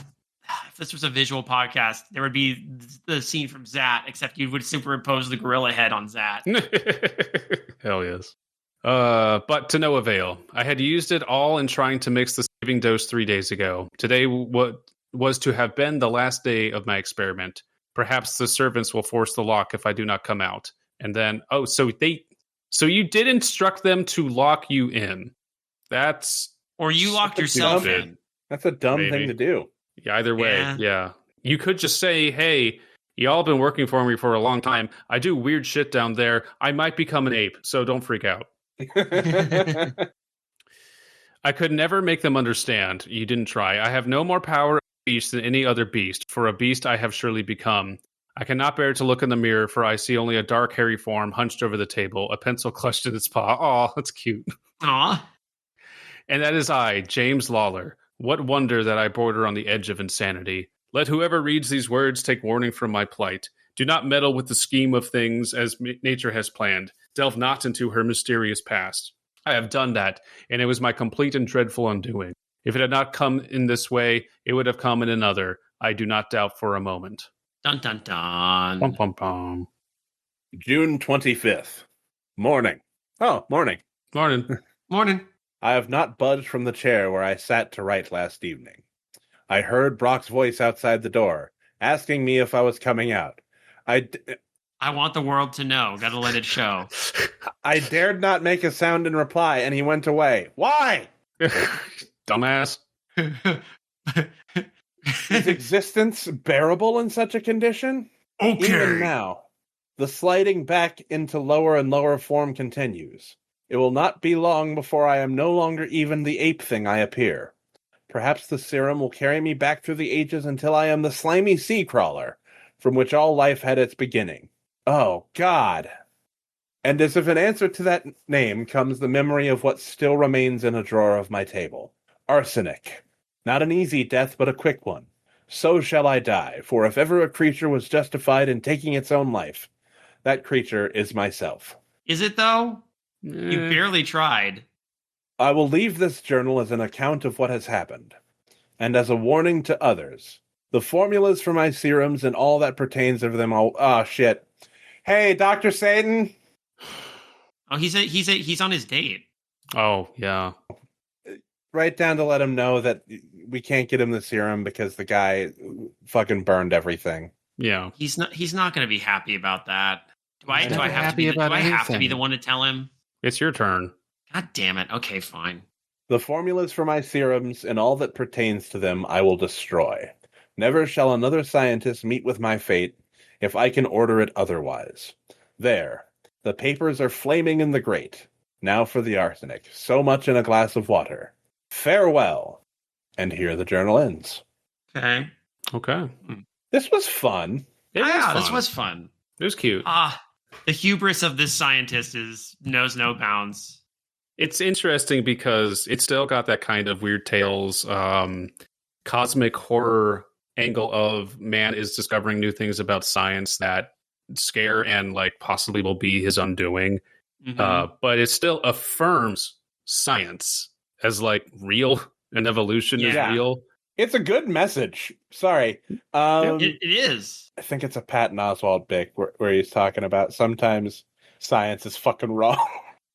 if this was a visual podcast, there would be the scene from Zat, except you would superimpose the gorilla head on Zat. Hell yes. But to no avail. I had used it all in trying to mix the saving dose 3 days ago. Today what was to have been the last day of my experiment. Perhaps the servants will force the lock if I do not come out. And then, so you did instruct them to lock you in. Or you locked yourself in. That's a dumb thing to do. Yeah, either way, yeah. You could just say, hey, y'all been working for me for a long time. I do weird shit down there. I might become an ape, so don't freak out. I could never make them understand. You didn't try. I have no more power of a beast than any other beast. For a beast I have surely become. I cannot bear to look in the mirror, for I see only a dark, hairy form hunched over the table, a pencil clutched in its paw. Aw, that's cute. Aw. And that is I, James Lawler. What wonder that I border on the edge of insanity. Let whoever reads these words take warning from my plight. Do not meddle with the scheme of things as nature has planned. Delve not into her mysterious past. I have done that, and it was my complete and dreadful undoing. If it had not come in this way, it would have come in another. I do not doubt for a moment. Dun dun dun. Bum, bum, bum. June 25th. Morning. Oh, morning. Morning. Morning. I have not budged from the chair where I sat to write last evening. I heard Brock's voice outside the door, asking me if I was coming out. I want the world to know. Gotta let it show. I dared not make a sound in reply, and he went away. Why? Dumbass. Is existence bearable in such a condition? Okay. Even now, the sliding back into lower and lower form continues. It will not be long before I am no longer even the ape thing I appear. Perhaps the serum will carry me back through the ages until I am the slimy sea crawler, from which all life had its beginning. Oh, God. And as if an answer to that name comes the memory of what still remains in a drawer of my table. Arsenic. Not an easy death, but a quick one. So shall I die, for if ever a creature was justified in taking its own life, that creature is myself. Is it, though? You barely tried. I will leave this journal as an account of what has happened, and as a warning to others. The formulas for my serums and all that pertains of them all. Oh, shit. Hey, Dr. Satan. Oh, he's on his date. Oh, yeah. Write down to let him know that we can't get him the serum because the guy fucking burned everything. Yeah. He's not going to be happy about that. Do I Never have to be the one to tell him? It's your turn. God damn it. Okay, fine. The formulas for my serums and all that pertains to them I will destroy. Never shall another scientist meet with my fate if I can order it otherwise. There. The papers are flaming in the grate. Now for the arsenic. So much in a glass of water. Farewell. And here the journal ends. Okay. Okay. This was fun. It was fun. This was fun. It was cute. The hubris of this scientist knows no bounds. It's interesting because it's still got that kind of Weird Tales, cosmic horror angle of man is discovering new things about science that scare and like possibly will be his undoing. Mm-hmm. But it still affirms science as like real and evolution is Yeah. real. It's a good message. Sorry. It is. I think it's a Patton Oswalt bit where he's talking about sometimes science is fucking wrong.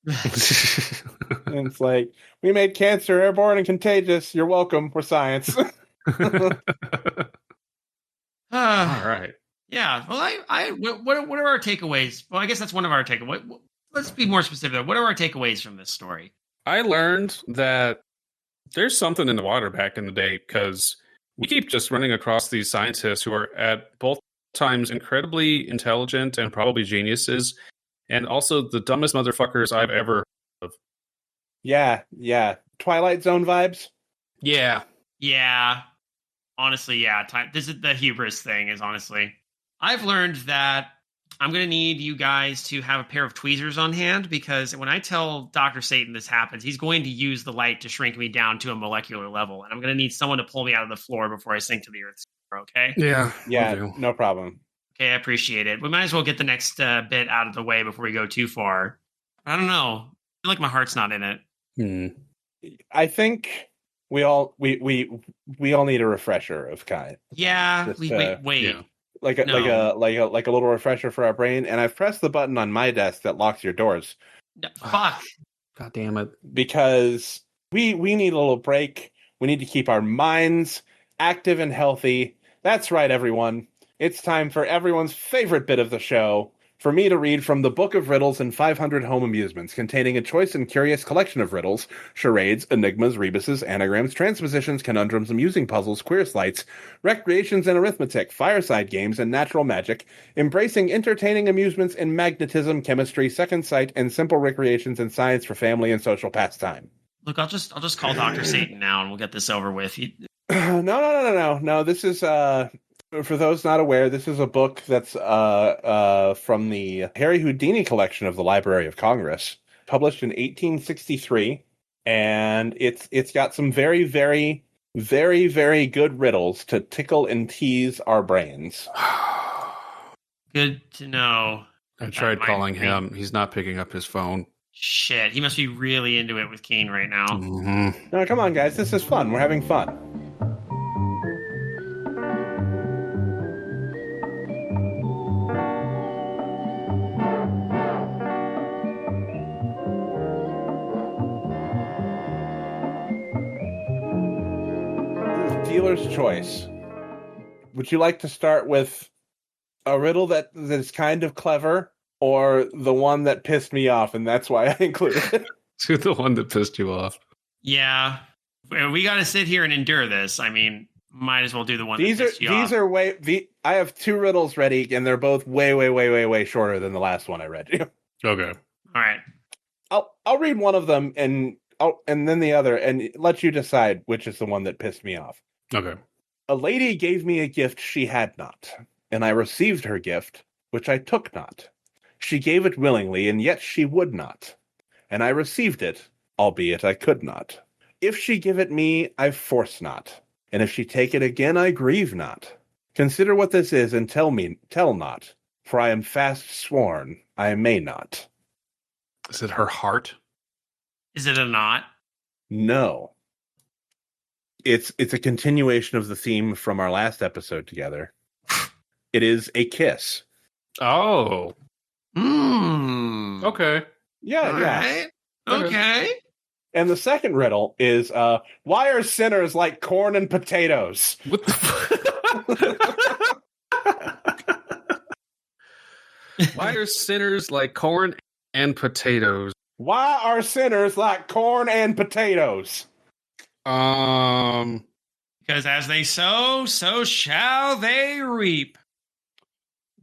And it's like, we made cancer airborne and contagious. You're welcome. We're science. All right. Yeah. Well, what are our takeaways? Well, I guess that's one of our takeaways. Let's be more specific. What are our takeaways from this story? I learned that there's something in the water back in the day because we keep just running across these scientists who are at both times incredibly intelligent and probably geniuses, and also the dumbest motherfuckers I've ever heard of. Yeah. Twilight Zone vibes. Yeah. Yeah. Honestly, yeah. This is the hubris thing. Is honestly, I've learned that I'm going to need you guys to have a pair of tweezers on hand because when I tell Dr. Satan this happens, he's going to use the light to shrink me down to a molecular level. And I'm going to need someone to pull me out of the floor before I sink to the earth. Okay? Yeah. No problem. Okay, I appreciate it. We might as well get the next bit out of the way before we go too far. I don't know. I feel like my heart's not in it. I think we all need a refresher of kind. Yeah. Just, wait. Yeah. Like a little refresher for our brain, and I've pressed the button on my desk that locks your doors. Fuck. God damn it. Because we need a little break. We need to keep our minds active and healthy. That's right, everyone. It's time for everyone's favorite bit of the show, for me to read from the Book of Riddles and 500 Home Amusements, containing a choice and curious collection of riddles, charades, enigmas, rebuses, anagrams, transpositions, conundrums, amusing puzzles, queer sleights, recreations and arithmetic, fireside games, and natural magic, embracing entertaining amusements in magnetism, chemistry, second sight, and simple recreations in science for family and social pastime. Look, I'll just call Dr. Satan now and we'll get this over with. No. This is for those not aware, this is a book that's from the Harry Houdini collection of the Library of Congress, published in 1863, and it's got some very, very, very, very good riddles to tickle and tease our brains. Good to know. I tried calling him. He's not picking up his phone. Shit, he must be really into it with Keen right now. Mm-hmm. No, come on, guys. This is fun. We're having fun. Dealer's choice. Would you like to start with a riddle that is kind of clever, or the one that pissed me off, and that's why I included it? To the one that pissed you off. Yeah. We got to sit here and endure this. I mean, might as well do the one that pissed you off. I have two riddles ready, and they're both way shorter than the last one I read you. Okay. All right. I'll read one of them and then the other, and let you decide which is the one that pissed me off. Okay. A lady gave me a gift she had not, and I received her gift, which I took not. She gave it willingly, and yet she would not. And I received it, albeit I could not. If she give it me, I force not. And if she take it again, I grieve not. Consider what this is, and tell not. For I am fast sworn, I may not. Is it her heart? Is it a knot? No. It's a continuation of the theme from our last episode together. It is a kiss. Oh. Okay. Yeah. Right. Okay. And the second riddle is, why are sinners like corn and potatoes? What the Why are sinners like corn and potatoes? Why are sinners like corn and potatoes? Because as they sow, so shall they reap.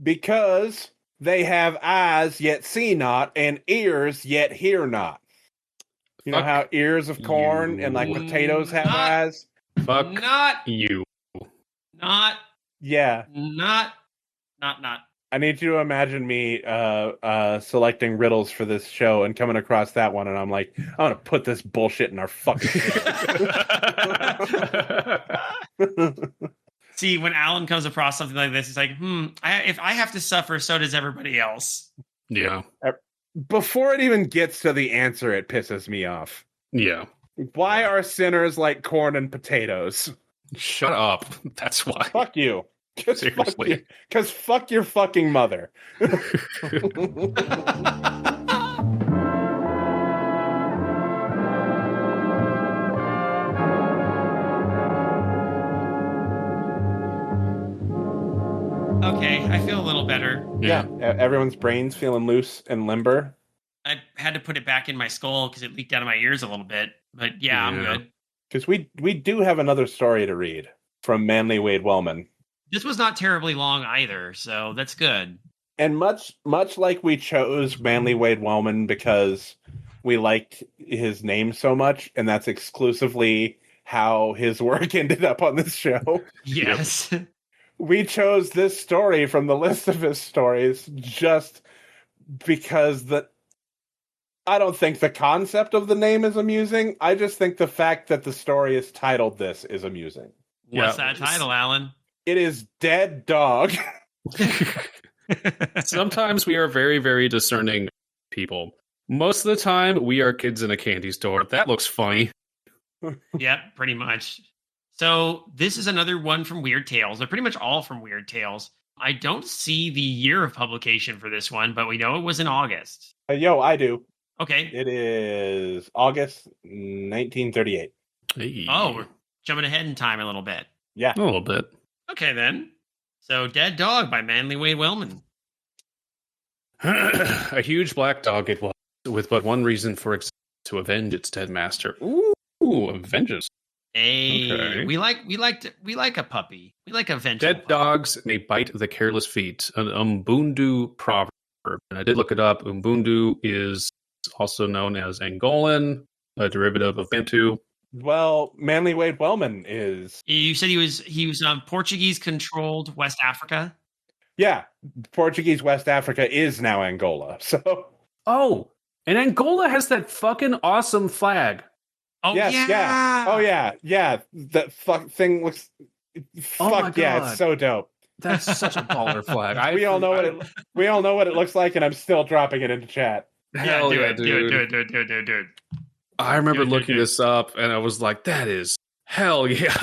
Because they have eyes yet see not, and ears yet hear not. You know how ears of corn and like potatoes have eyes? Fuck not you. Not. Yeah. Not. I need you to imagine me selecting riddles for this show and coming across that one, and I'm like, I'm gonna put this bullshit in our fucking See, when Alan comes across something like this, he's like, if I have to suffer, so does everybody else. Yeah. Before it even gets to the answer, it pisses me off. Yeah. Why are sinners like corn and potatoes? Shut up. That's why. Fuck you. Seriously. Because fuck your fucking mother. Okay, I feel a little better. Yeah, everyone's brains feeling loose and limber. I had to put it back in my skull because it leaked out of my ears a little bit. But yeah, I'm good. Because we do have another story to read from Manly Wade Wellman. This was not terribly long either, so that's good. And much like we chose Manly Wade Wellman because we liked his name so much, and that's exclusively how his work ended up on this show. Yes. We chose this story from the list of his stories just because I don't think the concept of the name is amusing. I just think the fact that the story is titled this is amusing. What's that title, Alan? It is Dead Dog. Sometimes we are very, very discerning people. Most of the time, we are kids in a candy store. That looks funny. Yep, pretty much. So this is another one from Weird Tales. They're pretty much all from Weird Tales. I don't see the year of publication for this one, but we know it was in August. I do. Okay. It is August 1938. Hey. Oh, we're jumping ahead in time a little bit. Yeah. A little bit. Okay, then. So Dead Dog by Manly Wade Wellman. A huge black dog it was, with but one reason for existence: to avenge its dead master. Ooh, vengeance. Hey, Okay. we like a puppy. We like a vengeful Dead puppy. dogs may bite the careless feet. An Umbundu proverb. And I did look it up. Umbundu is also known as Angolan, a derivative of Bantu. Well, Manly Wade Wellman is. You said he was Portuguese controlled West Africa. Yeah, Portuguese West Africa is now Angola. So. Oh, and Angola has that fucking awesome flag. Oh yes, yeah. Oh yeah. That fuck thing looks. Oh my Fuck yeah, God. it's so dope. That's such a baller flag. We all know what it looks like, and I'm still dropping it into chat. Hell do yeah, it, dude. do it. I remember Dude, looking this up, and I was like, "That is hell yeah,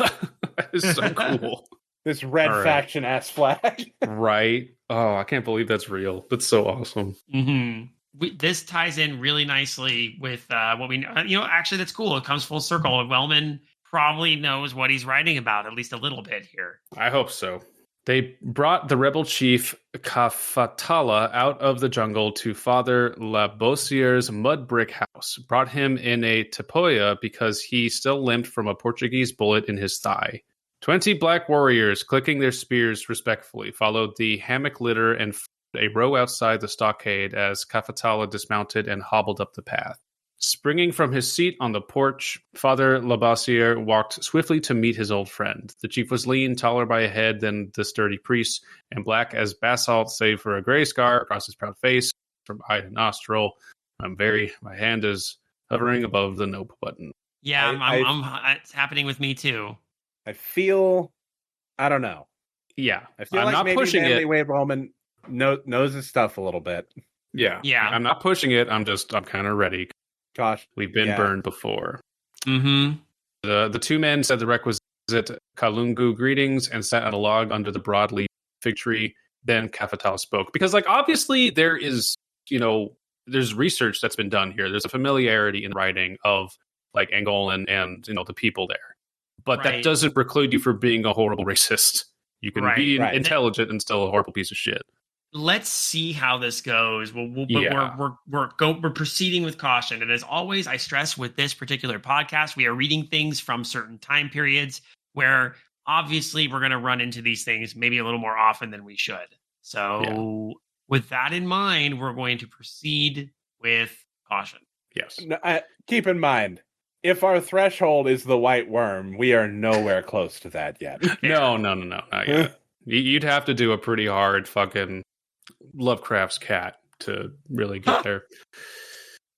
that is so cool." This red All right. faction ass flag. Right? Oh, I can't believe that's real. That's so awesome. Mm-hmm. This ties in really nicely with what we know. Actually, that's cool. It comes full circle. Wellman probably knows what he's writing about, at least a little bit here. I hope so. They brought the rebel chief Kafatala out of the jungle to Father Labossier's mud brick house. Brought him in a tepoya because he still limped from a Portuguese bullet in his thigh. 20 black warriors, clicking their spears respectfully, followed the hammock litter and a row outside the stockade as Kafatala dismounted and hobbled up the path. Springing from his seat on the porch, Father Labossiere walked swiftly to meet his old friend. The chief was lean, taller by a head than the sturdy priest, and black as basalt, save for a gray scar across his proud face from eye to nostril. My hand is hovering above the nope button. Yeah, it's happening with me too. I feel, I don't know. Yeah, I feel I'm like not maybe pushing Manly it. Wade Wellman knows his stuff a little bit. Yeah, Yeah. I'm not pushing it. I'm kind of ready. Gosh, We've been burned before. Mm-hmm. The two men said the requisite Kalungu greetings and sat on a log under the broadleaf fig tree. Then Kafatala spoke. Because, obviously there is, there's research that's been done here. There's a familiarity in writing of, Angolan and, the people there. But that doesn't preclude you from being a horrible racist. You can be intelligent and still a horrible piece of shit. Let's see how this goes. We're proceeding with caution, and as always, I stress with this particular podcast, we are reading things from certain time periods where obviously we're going to run into these things maybe a little more often than we should. So, with that in mind, we're going to proceed with caution. Yes. Keep in mind, if our threshold is the white worm, we are nowhere close to that yet. No, not yet. You'd have to do a pretty hard fucking Lovecraft's cat to really get there.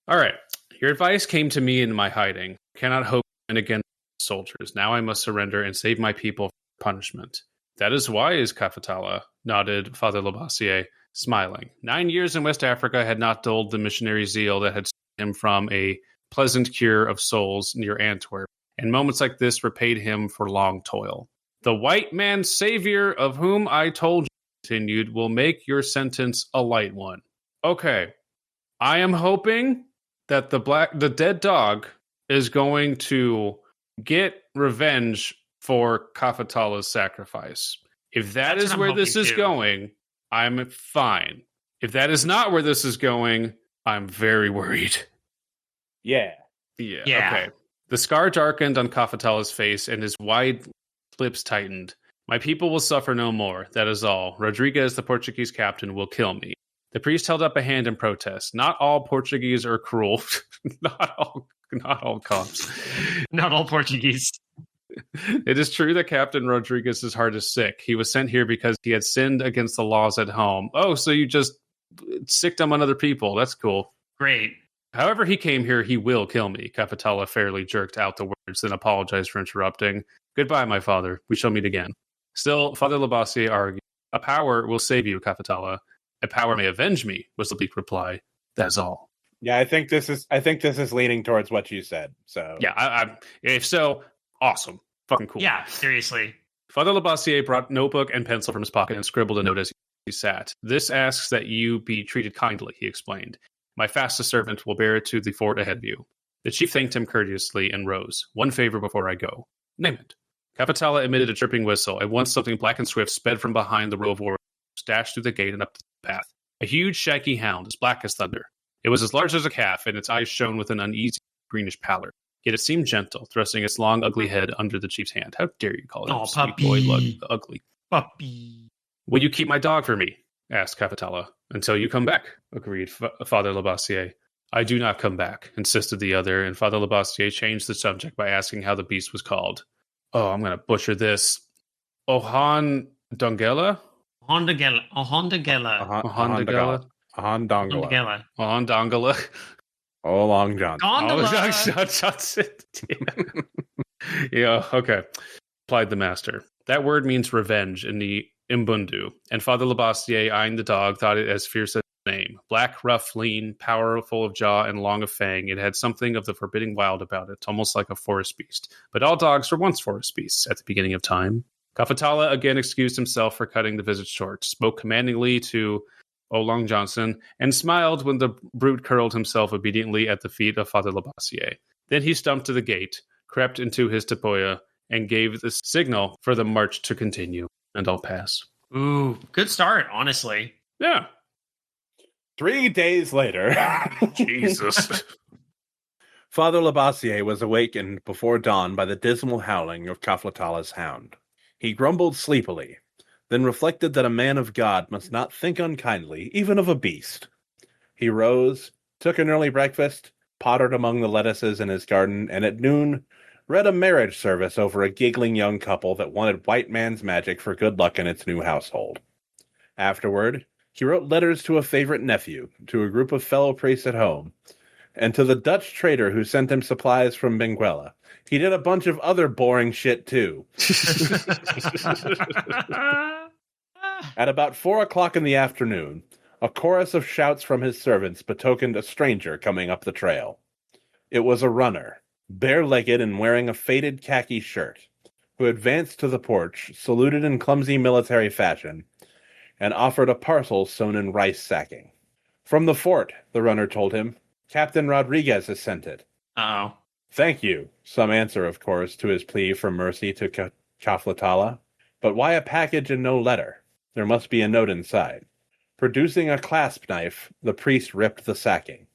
All right. Your advice came to me in my hiding. Cannot hope and against soldiers. Now I must surrender and save my people from punishment. That is wise, Kafatala, nodded Father Labossiere, smiling. 9 years in West Africa had not dulled the missionary zeal that had saved him from a pleasant cure of souls near Antwerp, and moments like this repaid him for long toil. The white man's savior, of whom I told you, continued, will make your sentence a light one. Okay, I am hoping that the dead dog is going to get revenge for Kafatala's sacrifice. If That's is what I'm where this hoping is too. going, I'm fine. If that is not where this is going, I'm very worried. Yeah. Yeah. Yeah. Okay. The scar darkened on Kafatala's face, and his wide lips tightened. My people will suffer no more. That is all. Rodriguez, the Portuguese captain, will kill me. The priest held up a hand in protest. Not all Portuguese are cruel. not all cops. Not all Portuguese. It is true that Captain Rodriguez's heart is sick. He was sent here because he had sinned against the laws at home. Oh, so you just sicked him on other people. That's cool. Great. However he came here, he will kill me. Capitala fairly jerked out the words, then apologized for interrupting. Goodbye, my father. We shall meet again. Still, Father Labassiere argued, a power will save you, Capitala. A power may avenge me, was the bleak reply. That's all. Yeah, I think this is leaning towards what you said. So yeah, if so, awesome. Fucking cool. Yeah, seriously. Father Labassiere brought notebook and pencil from his pocket and scribbled a note as he sat. This asks that you be treated kindly, he explained. My fastest servant will bear it to the fort ahead of you. The chief thanked him courteously and rose. One favor before I go. Name it. Capitala emitted a chirping whistle. At once something black and swift sped from behind the row of warriors, dashed through the gate and up the path. A huge, shaggy hound, as black as thunder. It was as large as a calf, and its eyes shone with an uneasy greenish pallor. Yet it seemed gentle, thrusting its long, ugly head under the chief's hand. How dare you call it Oh, a sweet puppy. boy lug ugly? Puppy. Will you keep my dog for me? Asked Capitala. Until you come back, agreed Father Labassiere. I do not come back, insisted the other, and Father Labassiere changed the subject by asking how the beast was called. Oh, I'm going to butcher this. Ohan Dongela? Hondagela. Hondagela? Dongala. Ohan Dongela. Oh, Long John. Gondola. Johnson. Yeah, okay. Replied the master. That word means revenge in the Imbundu, and Father Labassiere, eyeing the dog, thought it as fierce as its name. Black, rough, lean, powerful of jaw, and long of fang, it had something of the forbidding wild about it, almost like a forest beast. But all dogs were once forest beasts at the beginning of time. Kafatala again excused himself for cutting the visit short, spoke commandingly to Long Johnson, and smiled when the brute curled himself obediently at the feet of Father Labassiere. Then he stumped to the gate, crept into his tapoya, and gave the signal for the march to continue. And I'll pass. Ooh, good start, honestly. Yeah. 3 days later. Jesus. Father Labassiere was awakened before dawn by the dismal howling of Kaflatala's hound. He grumbled sleepily, then reflected that a man of God must not think unkindly, even of a beast. He rose, took an early breakfast, pottered among the lettuces in his garden, and at noon read a marriage service over a giggling young couple that wanted white man's magic for good luck in its new household. Afterward, he wrote letters to a favorite nephew, to a group of fellow priests at home, and to the Dutch trader who sent him supplies from Benguela. He did a bunch of other boring shit, too. At about 4 o'clock in the afternoon, a chorus of shouts from his servants betokened a stranger coming up the trail. It was a runner, bare-legged and wearing a faded khaki shirt, who advanced to the porch, saluted in clumsy military fashion, and offered a parcel sewn in rice sacking. From the fort, the runner told him, Captain Rodriguez has sent it. Uh-oh. Thank you, some answer, of course, to his plea for mercy to Kaflatala. But why a package and no letter? There must be a note inside. Producing a clasp knife, the priest ripped the sacking.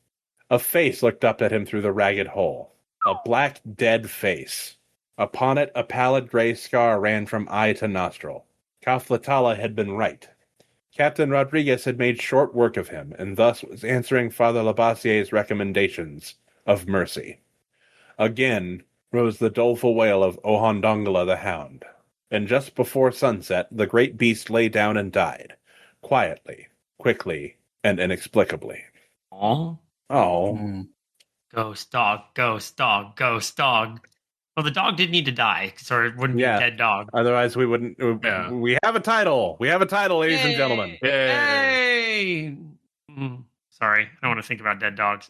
A face looked up at him through the ragged hole. A black, dead face. Upon it, a pallid gray scar ran from eye to nostril. Kaflatala had been right. Captain Rodriguez had made short work of him, and thus was answering Father Labassiere's recommendations of mercy. Again rose the doleful wail of Ohandongala the hound, and just before sunset the great beast lay down and died, quietly, quickly, and inexplicably. Oh. Oh. Ghost dog, ghost dog, ghost dog. Well, the dog did need to die, or it wouldn't be a dead dog. Otherwise, we wouldn't. Yeah. We have a title. We have a title, ladies and gentlemen. Hey! Sorry, I don't want to think about dead dogs.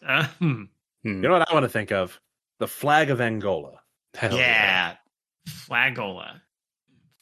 You know what I want to think of? The flag of Angola. Hell Yeah. Flagola.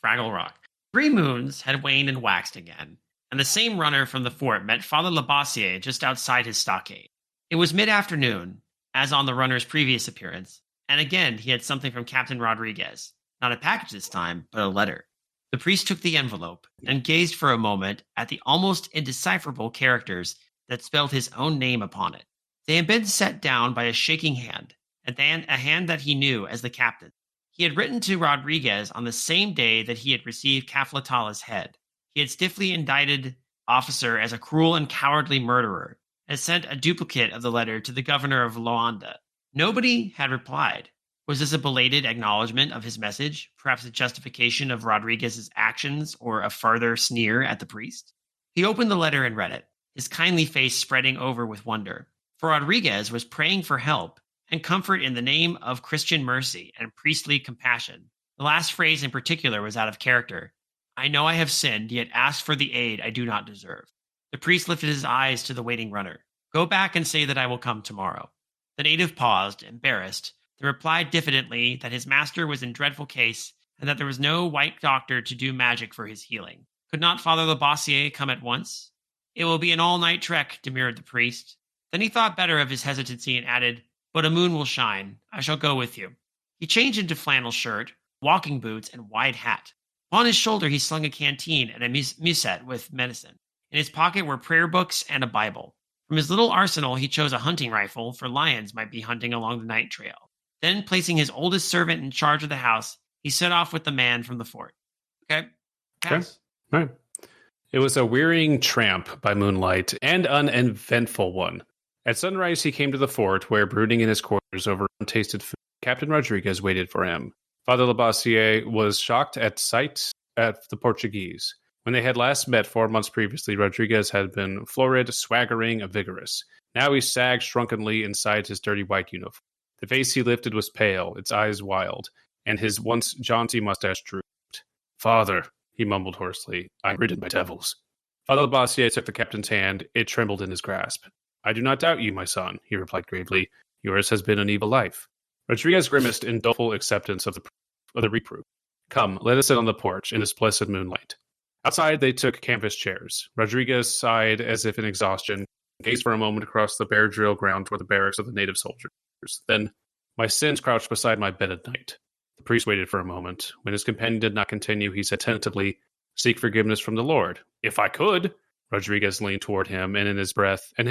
Fraggle Rock. 3 moons had waned and waxed again, and the same runner from the fort met Father Labossiere just outside his stockade. It was mid-afternoon, as on the runner's previous appearance, and again he had something from Captain Rodriguez. Not a package this time, but a letter. The priest took the envelope and gazed for a moment at the almost indecipherable characters that spelled his own name upon it. They had been set down by a shaking hand, a hand that he knew as the captain. He had written to Rodriguez on the same day that he had received Caflatala's head. He had stiffly indicted officer as a cruel and cowardly murderer, and sent a duplicate of the letter to the governor of Luanda. Nobody had replied. Was this a belated acknowledgement of his message, perhaps a justification of Rodriguez's actions, or a further sneer at the priest? He opened the letter and read it, his kindly face spreading over with wonder. For Rodriguez was praying for help and comfort in the name of Christian mercy and priestly compassion. The last phrase in particular was out of character. I know I have sinned, yet ask for the aid I do not deserve. The priest lifted his eyes to the waiting runner. Go back and say that I will come tomorrow. The native paused, embarrassed, then replied diffidently that his master was in dreadful case and that there was no white doctor to do magic for his healing. Could not Father Labossiere come at once? It will be an all-night trek, demurred the priest. Then he thought better of his hesitancy and added, but a moon will shine. I shall go with you. He changed into flannel shirt, walking boots, and wide hat. On his shoulder he slung a canteen and a musette with medicine. In his pocket were prayer books and a Bible. From his little arsenal he chose a hunting rifle, for lions might be hunting along the night trail. Then, placing his oldest servant in charge of the house, he set off with the man from the fort. Okay? Pass. Okay. Right. It was a wearying tramp by moonlight, and an uneventful one. At sunrise he came to the fort, where, brooding in his quarters over untasted food, Captain Rodriguez waited for him. Father Labossiere was shocked at sight at the Portuguese. When they had last met 4 months previously, Rodriguez had been florid, swaggering, and vigorous. Now he sagged shrunkenly inside his dirty white uniform. The face he lifted was pale, its eyes wild, and his once jaunty mustache drooped. Father, he mumbled hoarsely, I'm ridden by devils. Father Labossiere took the captain's hand. It trembled in his grasp. I do not doubt you, my son, he replied gravely. Yours has been an evil life. Rodriguez grimaced in doleful acceptance of the reproof. Come, let us sit on the porch in this blessed moonlight. Outside, they took canvas chairs. Rodriguez sighed as if in exhaustion, gazed for a moment across the bare drill ground toward the barracks of the native soldiers. Then, my sins crouched beside my bed at night. The priest waited for a moment. When his companion did not continue, he said tentatively, Seek forgiveness from the Lord. If I could. Rodriguez leaned toward him, and his breath in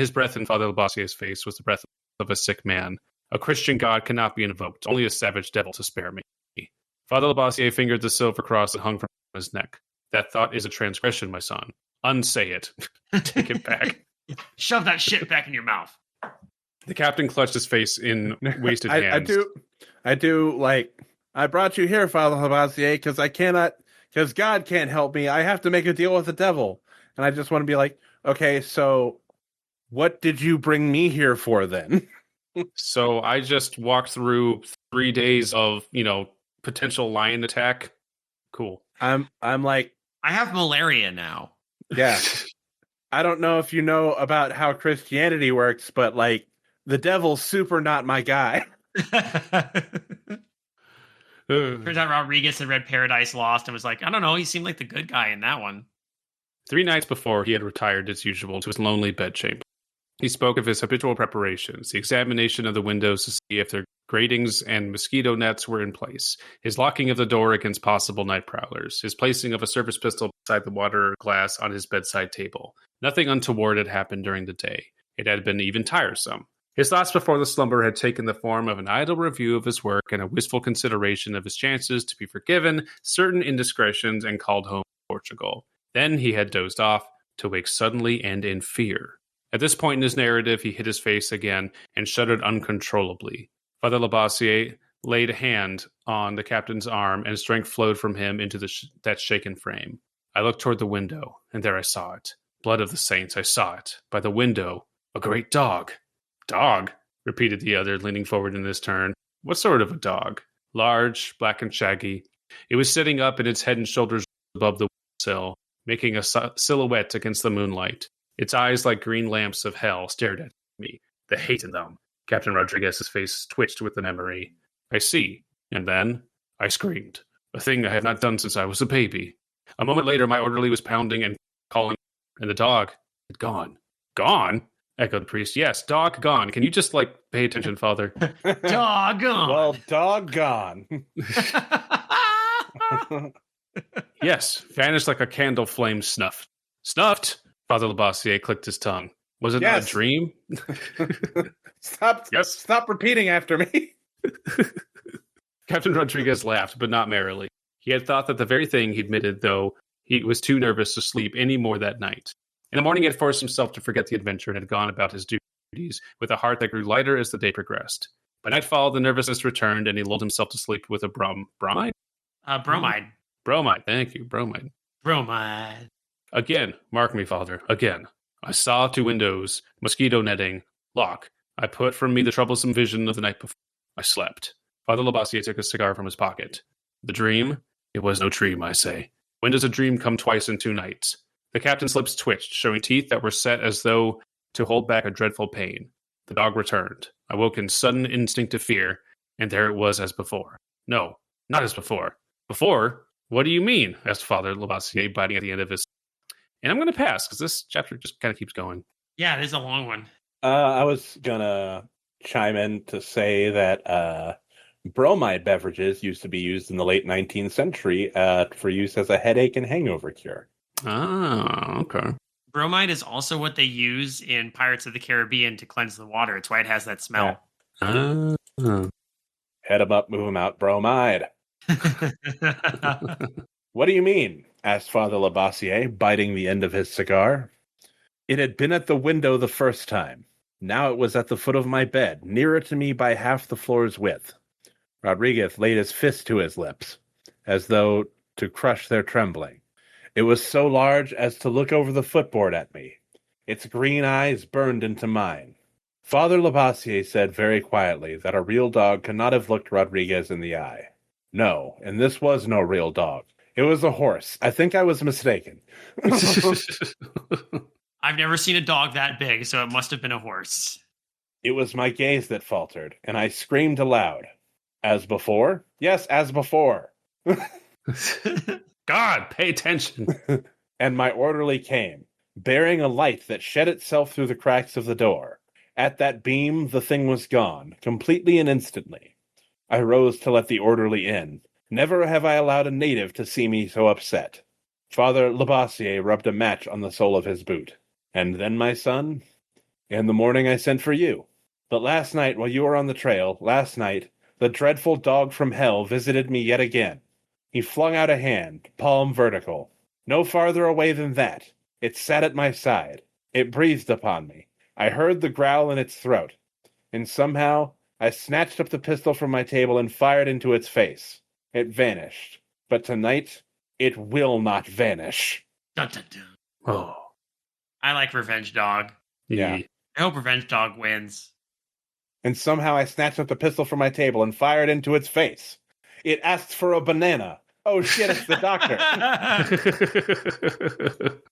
Father Labossiere's face was the breath of a sick man. A Christian God cannot be invoked, only a savage devil to spare me. Father Labossiere fingered the silver cross that hung from his neck. That thought is a transgression, my son. Unsay it. Take it back. Shove that shit back in your mouth. The captain clutched his face in wasted hands. I do, I brought you here, Father Labossiere, because God can't help me. I have to make a deal with the devil. And I just want to be like, okay, so what did you bring me here for then? So I just walked through 3 days of, potential lion attack. Cool. I'm like, I have malaria now. Yeah. I don't know if you know about how Christianity works, but the devil's super not my guy. Turns out Rodriguez had read Paradise Lost and was like, I don't know, he seemed like the good guy in that one. 3 nights before, he had retired as usual to his lonely bedchamber. He spoke of his habitual preparations, the examination of the windows to see if their gratings and mosquito nets were in place, his locking of the door against possible night prowlers, his placing of a service pistol beside the water glass on his bedside table. Nothing untoward had happened during the day. It had been even tiresome. His thoughts before the slumber had taken the form of an idle review of his work and a wistful consideration of his chances to be forgiven certain indiscretions and called home to Portugal. Then he had dozed off, to wake suddenly and in fear. At this point in his narrative, he hid his face again and shuddered uncontrollably. Father Labossiere laid a hand on the captain's arm, and strength flowed from him into that shaken frame. I looked toward the window, and there I saw it. Blood of the saints, I saw it. By the window, a great dog. Dog? Repeated the other, leaning forward in his turn. What sort of a dog? Large, black and shaggy. It was sitting up in its head and shoulders above the sill, making a silhouette against the moonlight. Its eyes, like green lamps of hell, stared at me. The hate in them. Captain Rodriguez's face twitched with the memory. I see. And then I screamed. A thing I had not done since I was a baby. A moment later, my orderly was pounding and calling, and the dog had gone. Gone? Echoed the priest. Yes, dog gone. Can you just, pay attention, Father? Doggone. Well, doggone. Yes, vanished like a candle flame snuffed. Snuffed? Father Labossiere clicked his tongue. Was it not a dream? Stop repeating after me. Captain Rodriguez laughed, but not merrily. He had thought that the very thing he admitted, though he was too nervous to sleep any more that night. In the morning, he had forced himself to forget the adventure and had gone about his duties with a heart that grew lighter as the day progressed. By nightfall, the nervousness returned, and he lulled himself to sleep with a bromide? Bromide. Bromide, thank you, bromide. Bromide. Again, mark me, Father, again. I saw 2 windows, mosquito netting, lock. I put from me the troublesome vision of the night before. I slept. Father Labossiere took a cigar from his pocket. The dream? It was no dream, I say. When does a dream come twice in 2 nights? The captain's lips twitched, showing teeth that were set as though to hold back a dreadful pain. The dog returned. I woke in sudden instinctive fear, and there it was as before. No, not as before. Before? What do you mean? Asked Father Labossiere, biting at the end of his... And I'm going to pass, because this chapter just kind of keeps going. Yeah, it is a long one. I was going to chime in to say that bromide beverages used to be used in the late 19th century for use as a headache and hangover cure. Oh, okay. Bromide is also what they use in Pirates of the Caribbean to cleanse the water. It's why it has that smell. Yeah. Head 'em up, move 'em out, bromide. What do you mean? Asked Father Labossiere, biting the end of his cigar. It had been at the window the first time. Now it was at the foot of my bed, nearer to me by half the floor's width. Rodriguez laid his fist to his lips, as though to crush their trembling. It was so large as to look over the footboard at me. Its green eyes burned into mine. Father Labossiere said very quietly that a real dog could not have looked Rodriguez in the eye. No, and this was no real dog. It was a horse. I think I was mistaken. I've never seen a dog that big, so it must have been a horse. It was my gaze that faltered, and I screamed aloud. As before? Yes, as before. God, pay attention. And my orderly came, bearing a light that shed itself through the cracks of the door. At that beam, the thing was gone, completely and instantly. I rose to let the orderly in. Never have I allowed a native to see me so upset. Father Labossiere rubbed a match on the sole of his boot. And then, my son, in the morning I sent for you. But last night, while you were on the trail, the dreadful dog from hell visited me yet again. He flung out a hand, palm vertical. No farther away than that. It sat at my side. It breathed upon me. I heard the growl in its throat. And somehow, I snatched up the pistol from my table and fired into its face. It vanished. But tonight, it will not vanish. Dun, dun, dun. Oh. I like Revenge Dog. Yeah. I hope Revenge Dog wins. And somehow I snatched up the pistol from my table and fired into its face. It asked for a banana. Oh shit, it's the doctor.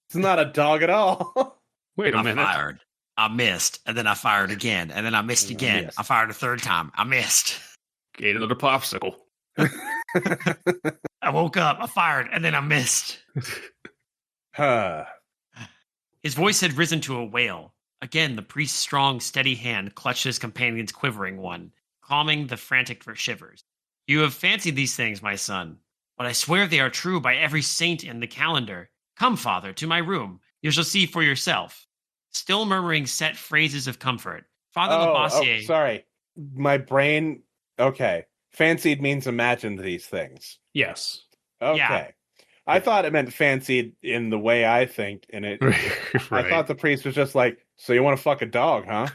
It's not a dog at all. Wait a I minute. fired. I missed. And then I fired again. And then I missed again. I fired a third time. I missed. Ate another popsicle. I woke up. I fired. And then I missed. His voice had risen to a wail. Again, the priest's strong, steady hand clutched his companion's quivering one, calming the frantic shivers. You have fancied these things, my son, but I swear they are true by every saint in the calendar. Come, father, to my room. You shall see for yourself. Still murmuring set phrases of comfort, Father Labossiere... sorry. My brain... Okay. Fancied means imagined these things. Yes. Okay. Yeah. I thought it meant fancied in the way I think, and it. Right. I thought the priest was just like, so you want to fuck a dog, huh?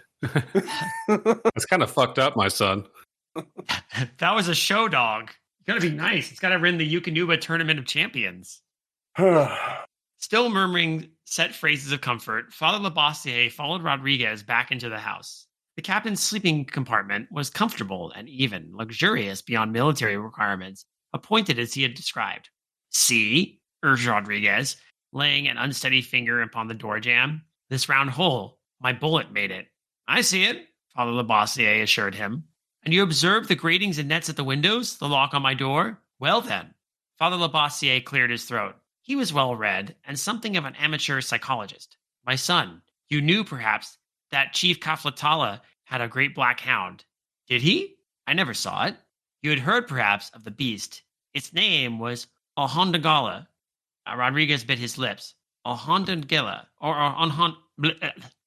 It's kind of fucked up, my son. That was a show dog. You gotta be nice. It's gotta win the Yukonuba Tournament of Champions. Still murmuring set phrases of comfort, Father Labossiere followed Rodriguez back into the house. The captain's sleeping compartment was comfortable and even luxurious beyond military requirements, appointed as he had described. See, urged Rodriguez, laying an unsteady finger upon the door jamb. This round hole. My bullet made it. I see it, Father Labossiere assured him. And you observed the gratings and nets at the windows, the lock on my door? Well then. Father Labossiere cleared his throat. He was well read and something of an amateur psychologist. My son, you knew perhaps that Chief Kaflatala had a great black hound. Did he? I never saw it. You had heard perhaps of the beast. Its name was Ohondagala. Rodriguez bit his lips. Ohondagala, or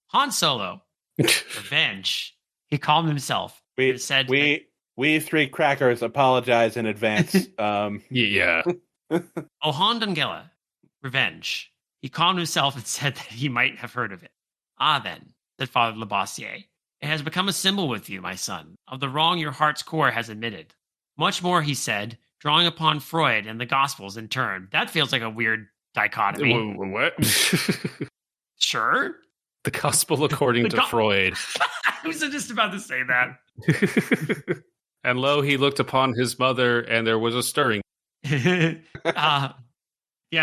Han Solo. Revenge. He calmed himself. We three crackers apologize in advance. Yeah. Ohondagala. Revenge. He calmed himself and said that he might have heard of it. Ah, then, said Father Labossiere, it has become a symbol with you, my son, of the wrong your heart's core has admitted. Much more, he said, drawing upon Freud and the Gospels in turn. That feels like a weird dichotomy. What? Sure. The Gospel according to Freud. I was just about to say that. And lo, he looked upon his mother, and there was a stirring. Yeah,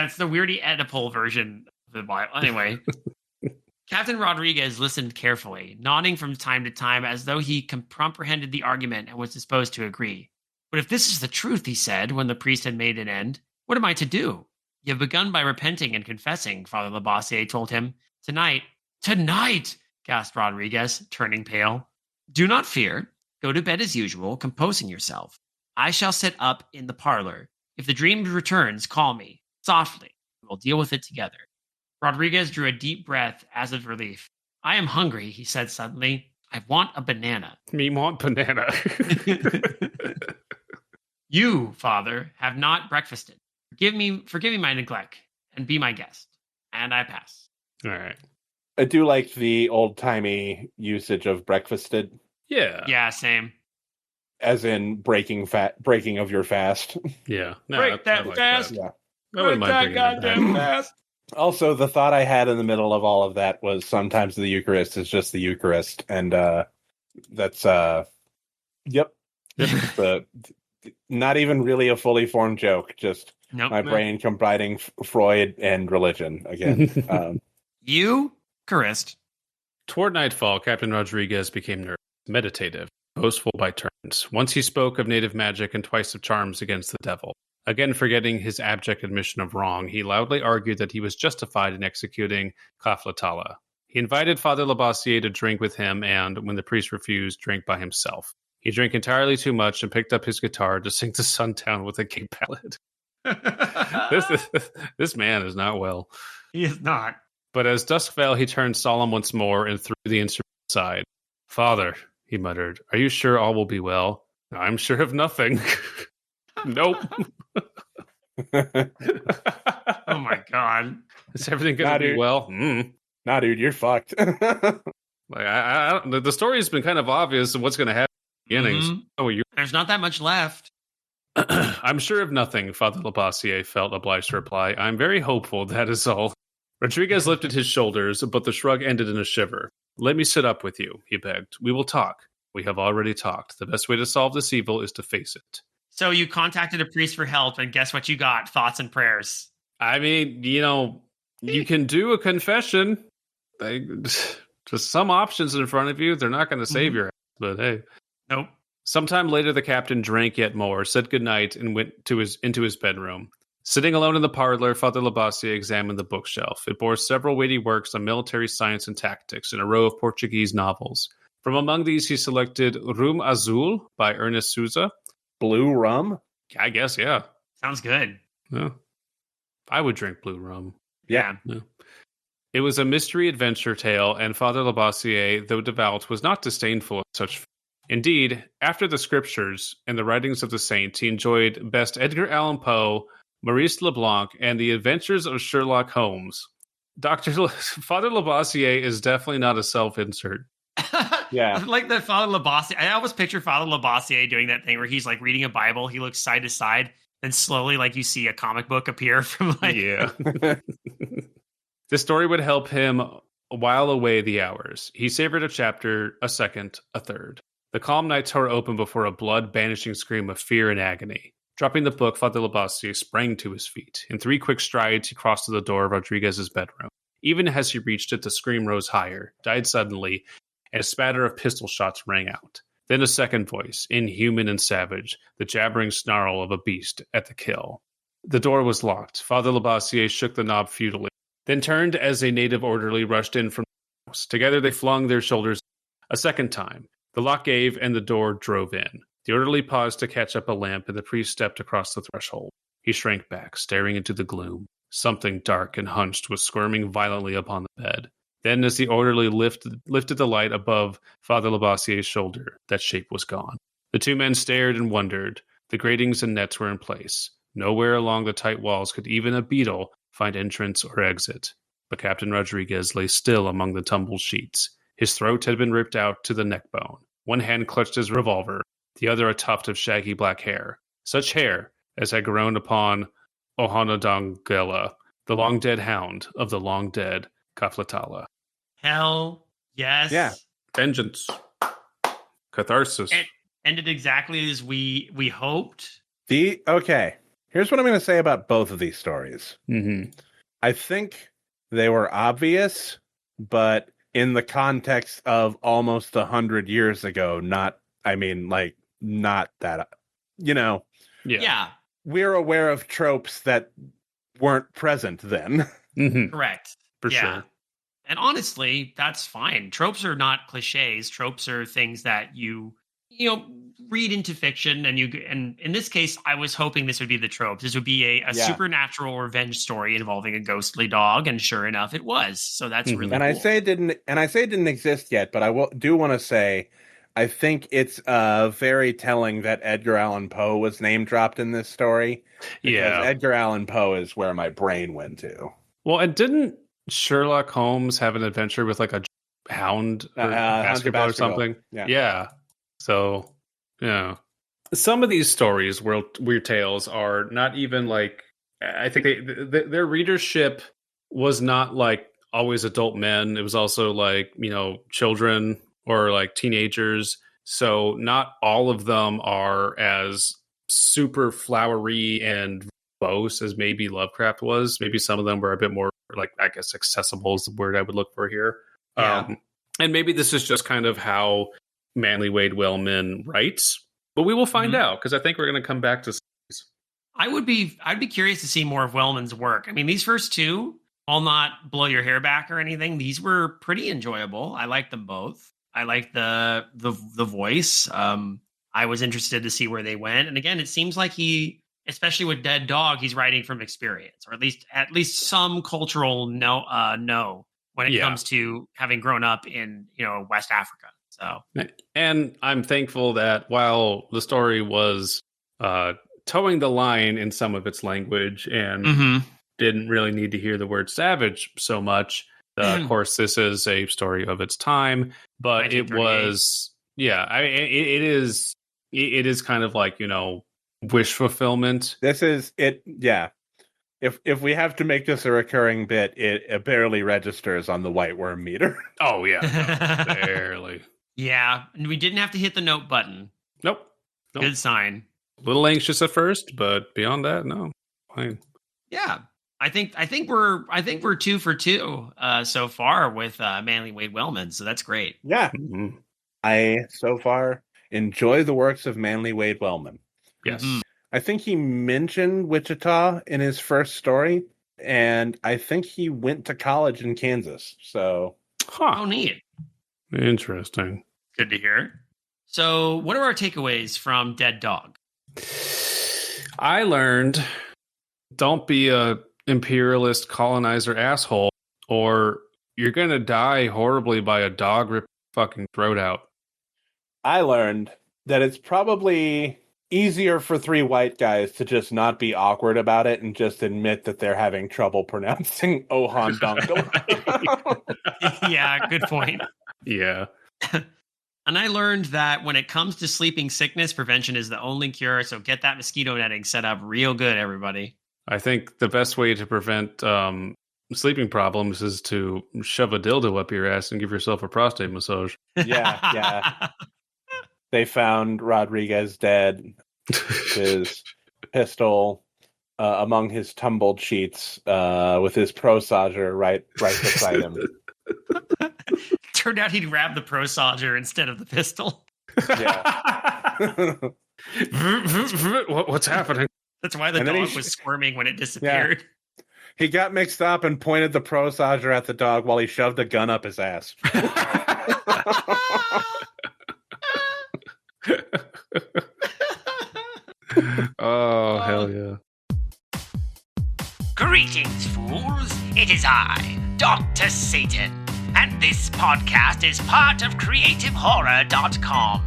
it's the weirdy Oedipal version of the Bible. Anyway, Captain Rodriguez listened carefully, nodding from time to time as though he comprehended the argument and was disposed to agree. But if this is the truth, he said, when the priest had made an end, what am I to do? You have begun by repenting and confessing, Father Labossiere told him. Tonight, gasped Rodriguez, turning pale. Do not fear. Go to bed as usual, composing yourself. I shall sit up in the parlor. If the dream returns, call me. Softly. We will deal with it together. Rodriguez drew a deep breath as of relief. I am hungry, he said suddenly. I want a banana. Me want banana. You, Father, have not breakfasted. Forgive me my neglect, and be my guest. And I pass. All right. I do like the old-timey usage of breakfasted. Yeah. Yeah, same. As in breaking of your fast. Yeah. No, Break that fast. Yeah. I wouldn't mind bringing that back. fast. Also, the thought I had in the middle of all of that was sometimes the Eucharist is just the Eucharist, and that's yep. Not even really a fully formed joke. Just my brain combining Freud and religion again. Eucharist. Toward nightfall, Captain Rodriguez became nervous, meditative, boastful by turns. Once he spoke of native magic and twice of charms against the devil. Again, forgetting his abject admission of wrong, he loudly argued that he was justified in executing Kaflatala. He invited Father Labossiere to drink with him and, when the priest refused, drank by himself. He drank entirely too much and picked up his guitar to sing to Sundown with a gay ballad. This man is not well. He is not. But as dusk fell, he turned solemn once more and threw the instrument aside. Father, he muttered, are you sure all will be well? I'm sure of nothing. Nope. Oh my God. Is everything going to be well? Nah, dude, you're fucked. The story's been kind of obvious of what's going to happen in the beginnings. Mm-hmm. There's not that much left. I'm sure of nothing, Father Labossiere felt obliged to reply. I'm very hopeful, that is all. Rodriguez lifted his shoulders, but the shrug ended in a shiver. Let me sit up with you, he begged. We will talk. We have already talked. The best way to solve this evil is to face it. So you contacted a priest for help, and guess what you got? Thoughts and prayers. I mean, you can do a confession. Just some options in front of you. They're not going to save your ass, but hey. Nope. Sometime later, the captain drank yet more, said goodnight, and went into his bedroom. Sitting alone in the parlor, Father Labossiere examined the bookshelf. It bore several weighty works on military science and tactics and a row of Portuguese novels. From among these, he selected Rum Azul by Ernest Souza. Blue rum? I guess, yeah. Sounds good. Yeah. I would drink blue rum. Yeah. It was a mystery adventure tale, and Father Labossiere, though devout, was not disdainful of such. Indeed, after the scriptures and the writings of the saints, he enjoyed best Edgar Allan Poe, Maurice Leblanc, and the adventures of Sherlock Holmes. Father Labossiere is definitely not a self-insert. Yeah. Like that Father Labossiere. I always picture Father Labossiere doing that thing where he's like reading a Bible, he looks side to side, and slowly like you see a comic book appear from like... Yeah. This story would help him while away the hours. He savored a chapter, a second, a third. The calm night tore open before a blood-banishing scream of fear and agony. Dropping the book, Father Labossiere sprang to his feet. In 3 quick strides, he crossed to the door of Rodriguez's bedroom. Even as he reached it, the scream rose higher, died suddenly, and a spatter of pistol shots rang out. Then a second voice, inhuman and savage, the jabbering snarl of a beast at the kill. The door was locked. Father Labossiere shook the knob futilely, then turned as a native orderly rushed in from the house. Together they flung their shoulders a second time. The lock gave, and the door drove in. The orderly paused to catch up a lamp, and the priest stepped across the threshold. He shrank back, staring into the gloom. Something dark and hunched was squirming violently upon the bed. Then, as the orderly lifted the light above Father Labossiere's shoulder, that shape was gone. The two men stared and wondered. The gratings and nets were in place. Nowhere along the tight walls could even a beetle find entrance or exit. But Captain Rodriguez lay still among the tumbled sheets. His throat had been ripped out to the neck bone. One hand clutched his revolver, the other a tuft of shaggy black hair. Such hair as had grown upon Ohonodongela, the long-dead hound of the long-dead Kaflatala. Hell yes. Yeah. Vengeance. Catharsis. It ended exactly as we hoped. Okay. Here's what I'm going to say about both of these stories. Mm-hmm. I think they were obvious, but in the context of almost 100 years ago, not that, Yeah. We're aware of tropes that weren't present then. Mm-hmm. Correct. For sure. And honestly, that's fine. Tropes are not cliches. Tropes are things that you read into fiction, and in this case, I was hoping this would be the trope. This would be a supernatural revenge story involving a ghostly dog, and sure enough, it was. So that's really and cool. I say it didn't exist yet, but I do want to say I think it's very telling that Edgar Allan Poe was name dropped in this story. Because Edgar Allan Poe is where my brain went to. Well, and didn't Sherlock Holmes have an adventure with like a hound or basketball or something? Yeah. So, some of these stories, weird tales, are not even like, I think their readership was not like always adult men. It was also like, children or like teenagers. So not all of them are as super flowery and verbose as maybe Lovecraft was. Maybe some of them were a bit more like, I guess, accessible is the word I would look for here. Yeah. And maybe this is just kind of how Manly Wade Wellman writes, but we will find out, because I think we're going to come back to these. I'd be curious to see more of Wellman's work. I mean, these first two, I'll not blow your hair back or anything. These were pretty enjoyable. I liked them both. I liked the voice. I was interested to see where they went. And again, it seems like he, especially with Dead Dog, he's writing from experience, or at least some cultural know when it comes to having grown up in West Africa. So, and I'm thankful that while the story was towing the line in some of its language and didn't really need to hear the word savage so much, of course, this is a story of its time, but it was, it is kind of like, wish fulfillment. This is it. Yeah. If we have to make this a recurring bit, it barely registers on the white worm meter. Oh yeah. No, barely. Yeah. And we didn't have to hit the note button. Nope. Good sign. A little anxious at first, but beyond that, no. Fine. Yeah. I think we're 2 for 2 so far with Manly Wade Wellman, so that's great. Yeah. Mm-hmm. I so far enjoy the works of Manly Wade Wellman. Yes. I think he mentioned Wichita in his first story, and I think he went to college in Kansas. So, Oh, neat. Interesting. Good to hear. So, what are our takeaways from Dead Dog? I learned, don't be a imperialist colonizer asshole, or you're gonna die horribly by a dog ripping your fucking throat out. I learned that it's probably easier for 3 white guys to just not be awkward about it and just admit that they're having trouble pronouncing Ohonodongela. Yeah, good point. Yeah. And I learned that when it comes to sleeping sickness, prevention is the only cure. So get that mosquito netting set up real good, everybody. I think the best way to prevent sleeping problems is to shove a dildo up your ass and give yourself a prostate massage. Yeah. They found Rodriguez dead, his pistol among his tumbled sheets with his prosager right beside him. turned out he'd grabbed the Pro Soldier instead of the pistol. Yeah. What's happening? That's why the And then dog he was squirming when it disappeared. He got mixed up and pointed the Pro Soldier at the dog while he shoved a gun up his ass. Oh, hell yeah. Greetings, fools. It is I, Dr. Satan, and this podcast is part of CreativeHorror.com,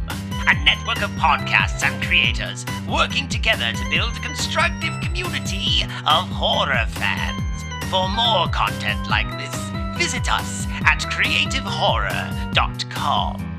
a network of podcasts and creators working together to build a constructive community of horror fans. For more content like this, visit us at CreativeHorror.com.